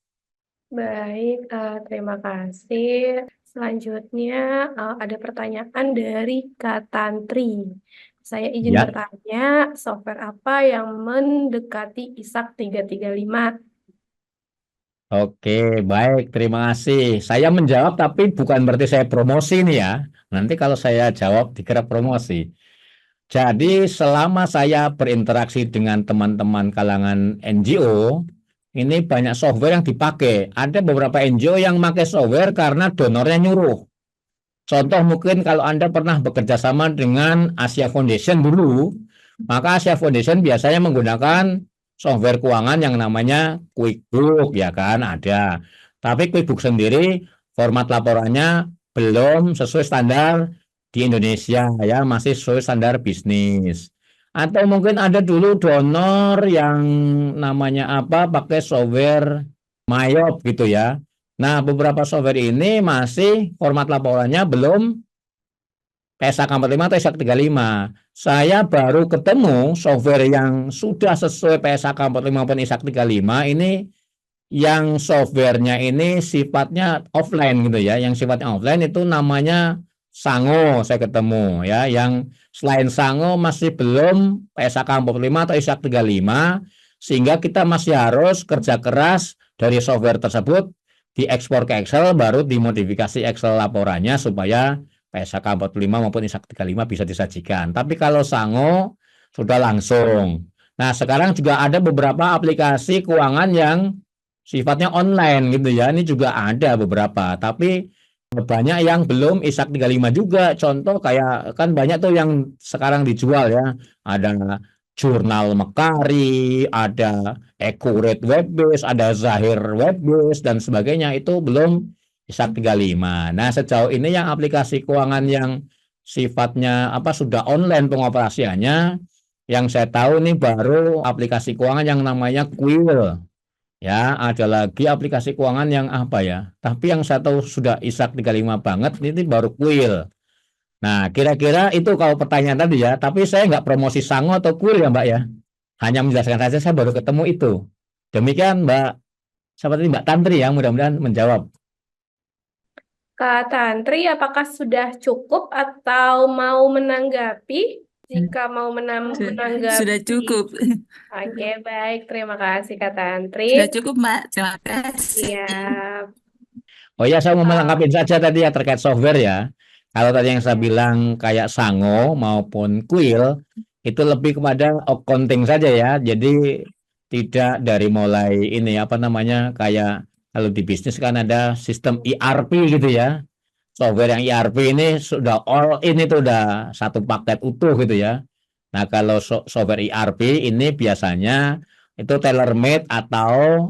Baik, terima kasih. Selanjutnya ada pertanyaan dari Kak Tantri. Saya izin Ya. bertanya, software apa yang mendekati ISAK 335? Oke, baik, terima kasih. Saya menjawab tapi bukan berarti saya promosi nih ya. Nanti kalau saya jawab dikira promosi. Jadi selama saya berinteraksi dengan teman-teman kalangan NGO, ini banyak software yang dipakai. Ada beberapa NGO yang pakai software karena donornya nyuruh. Contoh mungkin kalau Anda pernah bekerja sama dengan Asia Foundation dulu, maka Asia Foundation biasanya menggunakan software keuangan yang namanya QuickBook, ya kan, ada. Tapi QuickBook sendiri format laporannya belum sesuai standar di Indonesia, ya, masih sesuai standar bisnis. Atau mungkin ada dulu donor yang namanya apa, pakai software Mayop gitu ya. Nah, beberapa software ini masih format laporannya belum PSAK 45 atau ISAK 35. Saya baru ketemu software yang sudah sesuai PSAK 45 maupun ISAK 35 ini, yang softwarenya ini sifatnya offline gitu ya. Yang sifatnya offline itu namanya Sango, saya ketemu ya. Yang selain Sango masih belum PSAK 45 atau ISAK 35, sehingga kita masih harus kerja keras dari software tersebut diekspor ke Excel, baru dimodifikasi Excel laporannya supaya PSAK 45 maupun ISAK 35 bisa disajikan. Tapi kalau Sango sudah langsung. Nah, sekarang juga ada beberapa aplikasi keuangan yang sifatnya online gitu ya. Ini juga ada beberapa, tapi banyak yang belum ISAK 35 juga. Contoh kayak kan banyak tuh yang sekarang dijual ya. Ada Jurnal Mekari, ada Accurate Webbase, ada Zahir Webbase dan sebagainya, itu belum ISAK 35. Nah, sejauh ini yang aplikasi keuangan yang sifatnya apa sudah online pengoperasiannya, yang saya tahu nih baru aplikasi keuangan yang namanya Quill. Ya, ada lagi aplikasi keuangan yang apa ya? Tapi yang saya tahu sudah ISAK 35 banget ini baru Quill. Nah, kira-kira itu kalau pertanyaan tadi ya, tapi saya nggak promosi Sango atau Quill ya Mbak ya. Hanya menjelaskan saja saya baru ketemu itu. Demikian Mbak, seperti Mbak Tantri ya, mudah-mudahan menjawab. Kak Tantri, apakah sudah cukup atau mau menanggapi? Jika mau menanggapi. Sudah cukup. Oke, baik. Terima kasih Kak Tantri. Sudah cukup, Mbak. Terima kasih. Iya. Oh ya, saya mau melengkapi saja tadi ya terkait software ya. Kalau tadi yang saya bilang kayak Sango maupun Quill, itu lebih kepada accounting saja ya. Jadi tidak dari mulai ini apa namanya, kayak kalau di bisnis kan ada sistem ERP gitu ya. Software yang ERP ini sudah all in, itu udah satu paket utuh gitu ya. Nah, kalau software ERP ini biasanya itu tailor made atau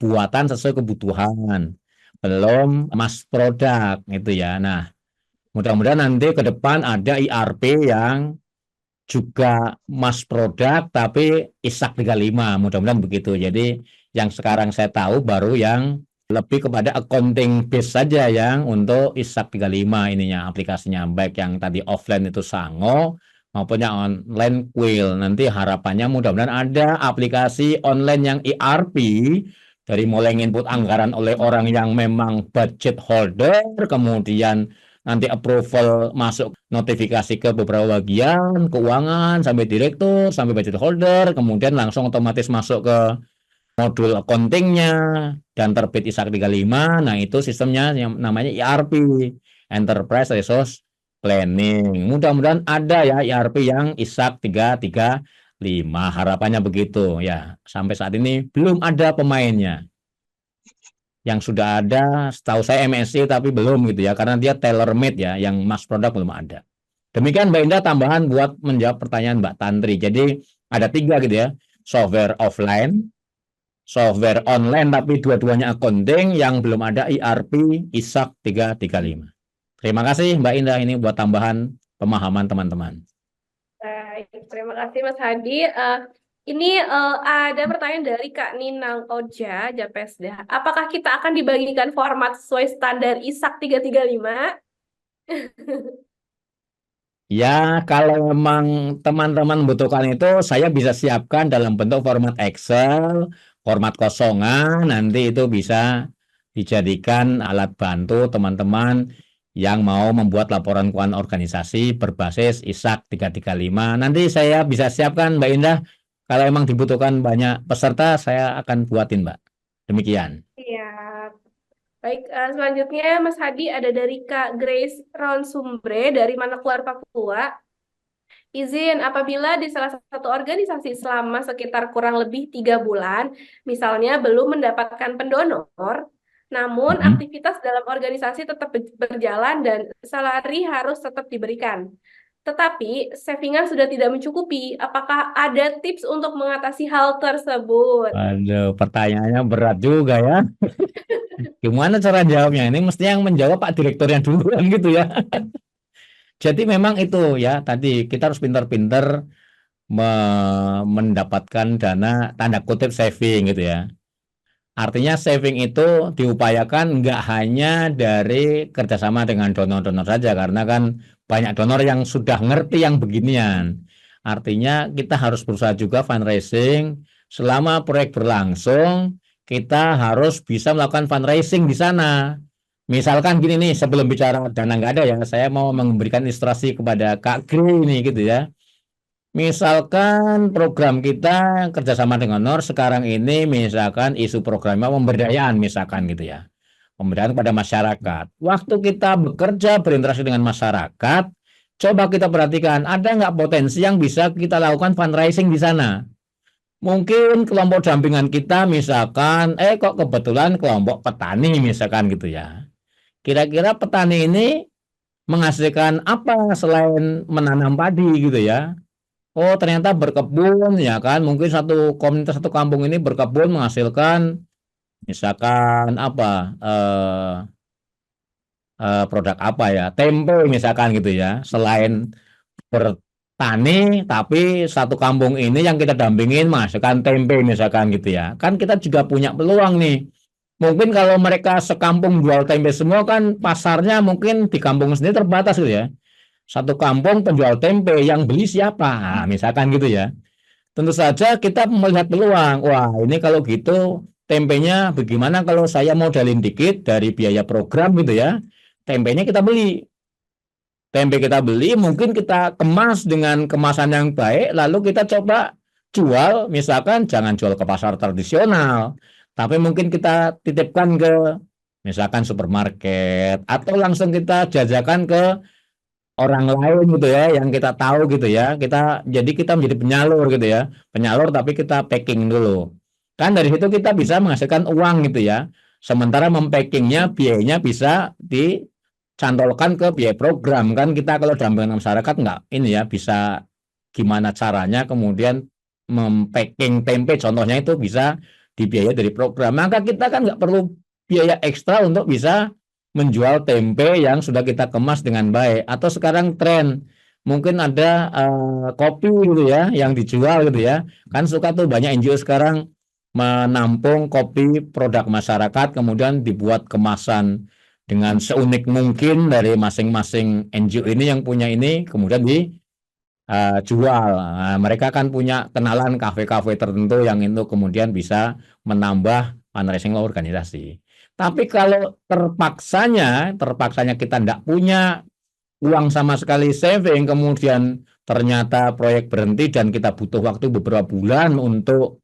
buatan sesuai kebutuhan, belum mass product gitu ya. Nah, mudah-mudahan nanti ke depan ada ERP yang juga mass product tapi ISAK 35, mudah-mudahan begitu. Jadi yang sekarang saya tahu baru yang lebih kepada accounting base saja yang untuk ISAK 35 ininya aplikasinya, baik yang tadi offline itu Sango maupun yang online Quill. Nanti harapannya mudah-mudahan ada aplikasi online yang ERP dari mulai input anggaran oleh orang yang memang budget holder, kemudian nanti approval masuk notifikasi ke beberapa bagian keuangan sampai direktur sampai budget holder, kemudian langsung otomatis masuk ke modul accountingnya dan terbit ISAK 35. Nah, itu sistemnya yang namanya ERP, Enterprise Resource Planning. Mudah-mudahan ada ya ERP yang ISAK 335, harapannya begitu ya. Sampai saat ini belum ada pemainnya. Yang sudah ada setahu saya MSC tapi belum gitu ya, karena dia tailor made ya, yang mass product belum ada. Demikian Mbak Indah tambahan buat menjawab pertanyaan Mbak Tantri. Jadi ada 3 gitu ya, software offline, software online tapi dua-duanya accounting, yang belum ada ERP ISAK 335. Terima kasih Mbak Indah ini buat tambahan pemahaman teman-teman. Baik, terima kasih Mas Hadi. Ini ada pertanyaan dari Kak Ninang Oja, Japesda. Apakah kita akan dibagikan format sesuai standar ISAK 335? Ya, kalau memang teman-teman membutuhkan itu, saya bisa siapkan dalam bentuk format Excel, format kosongan, nanti itu bisa dijadikan alat bantu teman-teman yang mau membuat laporan keuangan organisasi berbasis ISAK 335. Nanti saya bisa siapkan Mbak Indah, kalau memang dibutuhkan banyak peserta, saya akan buatin Mbak. Demikian. Iya. Baik, selanjutnya Mas Hadi ada dari Kak Grace Ronsumbre dari Manokwari, Papua. Izin apabila di salah satu organisasi selama sekitar kurang lebih 3 bulan, misalnya belum mendapatkan pendonor, namun Mhm. aktivitas dalam organisasi tetap berjalan dan salari harus tetap diberikan. Tetapi savingan sudah tidak mencukupi. Apakah ada tips untuk mengatasi hal tersebut? Aduh, pertanyaannya berat juga ya. Gimana cara jawabnya? Ini mestinya yang menjawab Pak Direkturnya dulu kan gitu ya. Jadi memang itu ya, tadi kita harus pintar-pintar mendapatkan dana tanda kutip saving gitu ya. Artinya saving itu diupayakan nggak hanya dari kerjasama dengan donor-donor saja, karena kan banyak donor yang sudah ngerti yang beginian. Artinya kita harus berusaha juga fundraising, selama proyek berlangsung, kita harus bisa melakukan fundraising di sana. Misalkan gini nih, sebelum bicara dana nggak ada ya, saya mau memberikan ilustrasi kepada Kak Gri ini gitu ya. Misalkan program kita kerjasama dengan NOR sekarang ini, misalkan isu programnya pemberdayaan misalkan gitu ya, pemberdayaan kepada masyarakat. Waktu kita bekerja berinteraksi dengan masyarakat, coba kita perhatikan ada nggak potensi yang bisa kita lakukan fundraising di sana. Mungkin kelompok dampingan kita misalkan, kok kebetulan kelompok petani misalkan gitu ya. Kira-kira petani ini menghasilkan apa selain menanam padi gitu ya. Oh, ternyata berkebun ya kan. Mungkin satu komunitas satu kampung ini berkebun menghasilkan misalkan apa produk apa ya? Tempe misalkan gitu ya. Selain bertani tapi satu kampung ini yang kita dampingin menghasilkan tempe misalkan gitu ya. Kan kita juga punya peluang nih. Mungkin kalau mereka sekampung jual tempe semua kan pasarnya mungkin di kampung sendiri terbatas gitu ya. Satu kampung penjual tempe yang beli siapa? Nah, misalkan gitu ya. Tentu saja kita melihat peluang. Wah, ini kalau gitu tempenya bagaimana kalau saya modalin dikit dari biaya program gitu ya. Tempenya kita beli. Tempe kita beli, mungkin kita kemas dengan kemasan yang baik, lalu kita coba jual, misalkan jangan jual ke pasar tradisional, tapi mungkin kita titipkan ke misalkan supermarket, atau langsung kita jajakan ke orang lain gitu ya, yang kita tahu gitu ya. Kita menjadi penyalur gitu ya. Penyalur tapi kita packing dulu. Kan dari situ kita bisa menghasilkan uang gitu ya. Sementara mempackingnya biayanya bisa dicantolkan ke biaya program. Kan kita kalau dampingan masyarakat nggak ini ya, bisa gimana caranya kemudian mempacking tempe contohnya itu bisa dibiayai dari program. Maka kita kan nggak perlu biaya ekstra untuk bisa menjual tempe yang sudah kita kemas dengan baik. Atau sekarang tren mungkin ada kopi gitu ya yang dijual gitu ya. Kan suka tuh banyak NGO sekarang menampung kopi produk masyarakat kemudian dibuat kemasan dengan seunik mungkin dari masing-masing NGO ini yang punya ini kemudian dijual. Nah, mereka kan punya kenalan kafe-kafe tertentu yang itu kemudian bisa menambah fundraising organisasi. Tapi kalau terpaksanya kita tidak punya uang sama sekali saving, kemudian ternyata proyek berhenti dan kita butuh waktu beberapa bulan untuk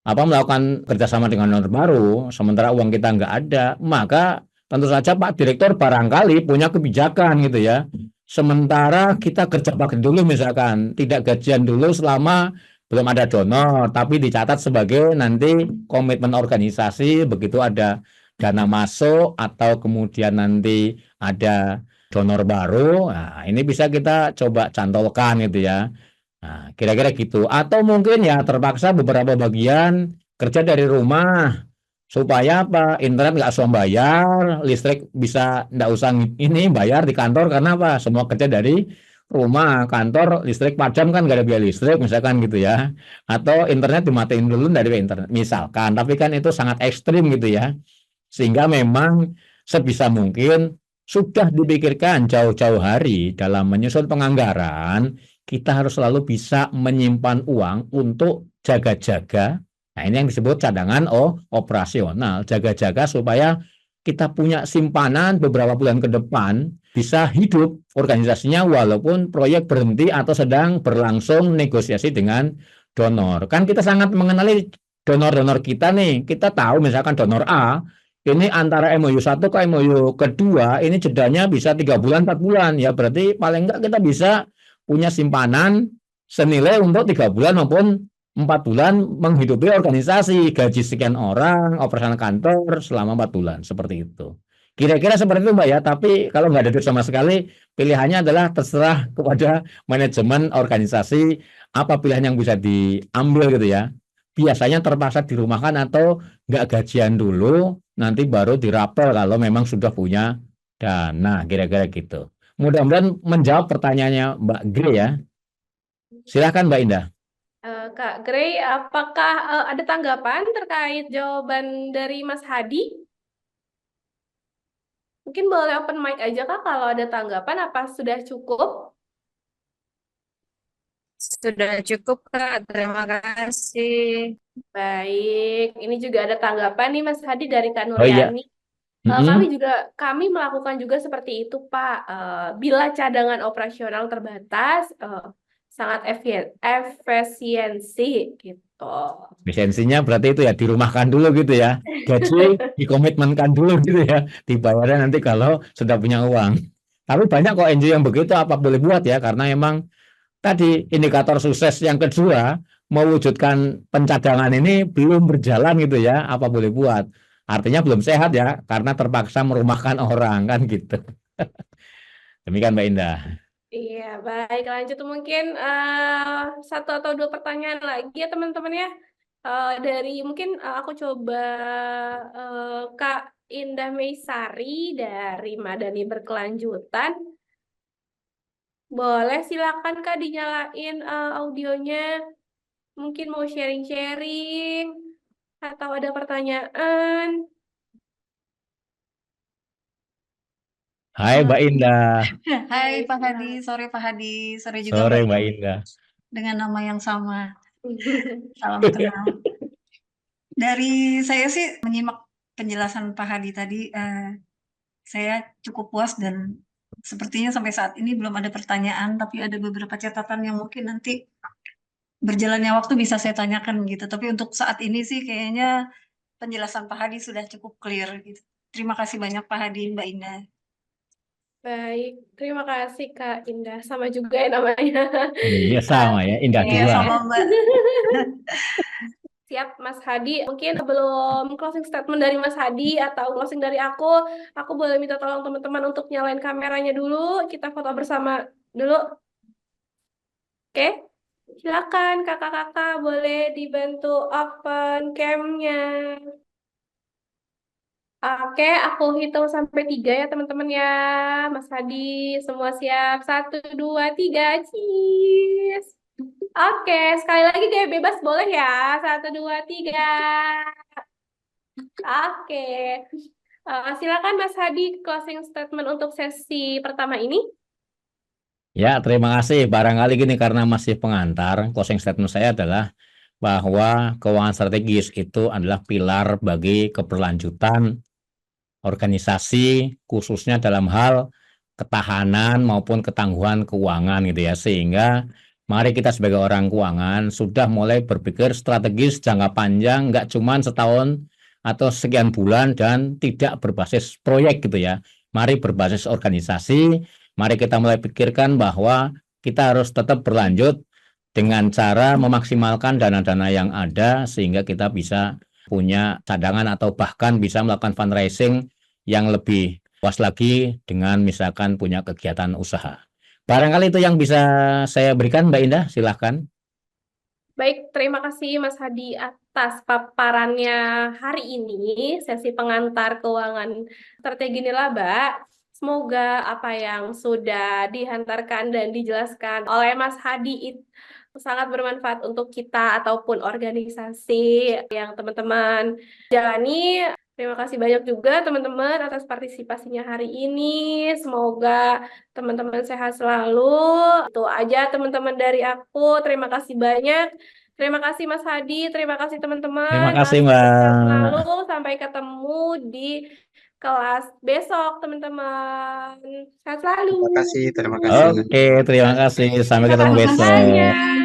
melakukan kerjasama dengan donor baru, sementara uang kita nggak ada, maka tentu saja Pak Direktur barangkali punya kebijakan gitu ya. Sementara kita kerja bakti dulu misalkan, tidak gajian dulu selama belum ada donor, tapi dicatat sebagai nanti komitmen organisasi begitu ada dana masuk atau kemudian nanti ada donor baru. Nah, ini bisa kita coba cantolkan gitu ya. Nah, kira-kira gitu. Atau mungkin ya terpaksa beberapa bagian kerja dari rumah supaya apa? Internet nggak usah bayar, listrik bisa nggak usah ini bayar di kantor karena apa? Semua kerja dari rumah, kantor listrik padam kan nggak ada biaya listrik misalkan gitu ya. Atau internet dimatiin dulu dari internet misalkan. Tapi kan itu sangat ekstrim gitu ya. Sehingga memang sebisa mungkin sudah dipikirkan jauh-jauh hari dalam menyusun penganggaran, kita harus selalu bisa menyimpan uang untuk jaga-jaga. Nah, ini yang disebut cadangan operasional, jaga-jaga supaya kita punya simpanan beberapa bulan ke depan bisa hidup organisasinya walaupun proyek berhenti atau sedang berlangsung negosiasi dengan donor. Kan kita sangat mengenali donor-donor kita nih. Kita tahu misalkan donor A Ini antara MOU 1 ke MOU kedua ini jedanya bisa 3 bulan 4 bulan ya, berarti paling enggak kita bisa punya simpanan senilai untuk 3 bulan maupun 4 bulan menghidupi organisasi, gaji sekian orang, operasional kantor selama 4 bulan seperti itu. Kira-kira seperti itu Mbak ya, tapi kalau nggak ada duit sama sekali, pilihannya adalah terserah kepada manajemen organisasi apa pilihan yang bisa diambil gitu ya. Biasanya terpaksa dirumahkan atau nggak gajian dulu, nanti baru dirapel kalau memang sudah punya dana, kira-kira gitu. Mudah-mudahan menjawab pertanyaannya Mbak Gre ya. Silahkan Mbak Indah. Kak Gray, apakah ada tanggapan terkait jawaban dari Mas Hadi? Mungkin boleh open mic aja Kak kalau ada tanggapan, apa sudah cukup? Sudah cukup, Kak. Terima kasih. Baik, ini juga ada tanggapan nih Mas Hadi dari Kak Oh iya. Nuryani. Mm-mm. Kami melakukan juga seperti itu Pak. Bila cadangan operasional terbatas, sangat efisiensi gitu. Efisiensinya berarti itu ya dirumahkan dulu gitu ya. Gaji dikomitmenkan dulu gitu ya. Dibayarnya nanti kalau sudah punya uang. Tapi banyak kok NGO yang begitu, apa boleh buat ya, karena emang tadi indikator sukses yang kedua mewujudkan pencadangan ini belum berjalan gitu ya, apa boleh buat. Artinya belum sehat ya, karena terpaksa merumahkan orang kan gitu. Demikian Mbak Indah. Iya, baik lanjut mungkin satu atau dua pertanyaan lagi ya teman-teman ya. Dari mungkin aku coba Kak Indah Meisari dari Madani Berkelanjutan. Boleh silakan Kak dinyalain audionya. Mungkin mau sharing-sharing atau ada pertanyaan. Hai Mbak Indah. Hai Pak Hadi, sore Pak Hadi, sore juga Sore Mbak Mbak Indah, Indah. dengan nama yang sama. Salam kenal. Dari saya sih menyimak penjelasan Pak Hadi tadi, saya cukup puas dan sepertinya sampai saat ini belum ada pertanyaan, tapi ada beberapa catatan yang mungkin nanti berjalannya waktu bisa saya tanyakan gitu. Tapi untuk saat ini sih kayaknya penjelasan Pak Hadi sudah cukup clear gitu. Terima kasih banyak Pak Hadi, Mbak Indah. Baik, terima kasih Kak Indah. Sama juga ya namanya. Iya sama ya, Indah Iya dua. sama Mbak. Siap Mas Hadi. Mungkin sebelum closing statement dari Mas Hadi atau closing dari aku boleh minta tolong teman-teman untuk nyalain kameranya dulu. Kita foto bersama dulu. Oke? Silakan kakak-kakak boleh dibantu open cam-nya. Oke, aku hitung sampai 3 ya teman-teman ya. Mas Hadi, semua siap. 1, 2, 3, cheese. Oke, sekali lagi kayak bebas boleh ya. 1, 2, 3. Oke. Silakan Mas Hadi closing statement untuk sesi pertama ini. Ya, terima kasih. Barangkali gini, karena masih pengantar, closing statement saya adalah bahwa keuangan strategis itu adalah pilar bagi keberlanjutan organisasi, khususnya dalam hal ketahanan maupun ketangguhan keuangan gitu ya. Sehingga mari kita sebagai orang keuangan sudah mulai berpikir strategis jangka panjang, nggak cuma setahun atau sekian bulan dan tidak berbasis proyek gitu ya. Mari berbasis organisasi. Mari kita mulai pikirkan bahwa kita harus tetap berlanjut dengan cara memaksimalkan dana-dana yang ada sehingga kita bisa punya cadangan atau bahkan bisa melakukan fundraising yang lebih luas lagi dengan misalkan punya kegiatan usaha. Barangkali itu yang bisa saya berikan Mbak Indah, silahkan. Baik, terima kasih Mas Hadi atas paparannya hari ini, sesi pengantar keuangan strategi nilaba. Semoga apa yang sudah dihantarkan dan dijelaskan oleh Mas Hadi itu sangat bermanfaat untuk kita ataupun organisasi yang teman-teman jalani. Terima kasih banyak juga teman-teman atas partisipasinya hari ini. Semoga teman-teman sehat selalu. Itu aja teman-teman dari aku. Terima kasih banyak. Terima kasih Mas Hadi. Terima kasih Terima teman-teman. kasih Sehat Mbak. selalu. Sampai ketemu di kelas besok teman-teman. Sehat selalu. Terima kasih. Oke, terima kasih. Sampai Terima ketemu kasih besok. banyak.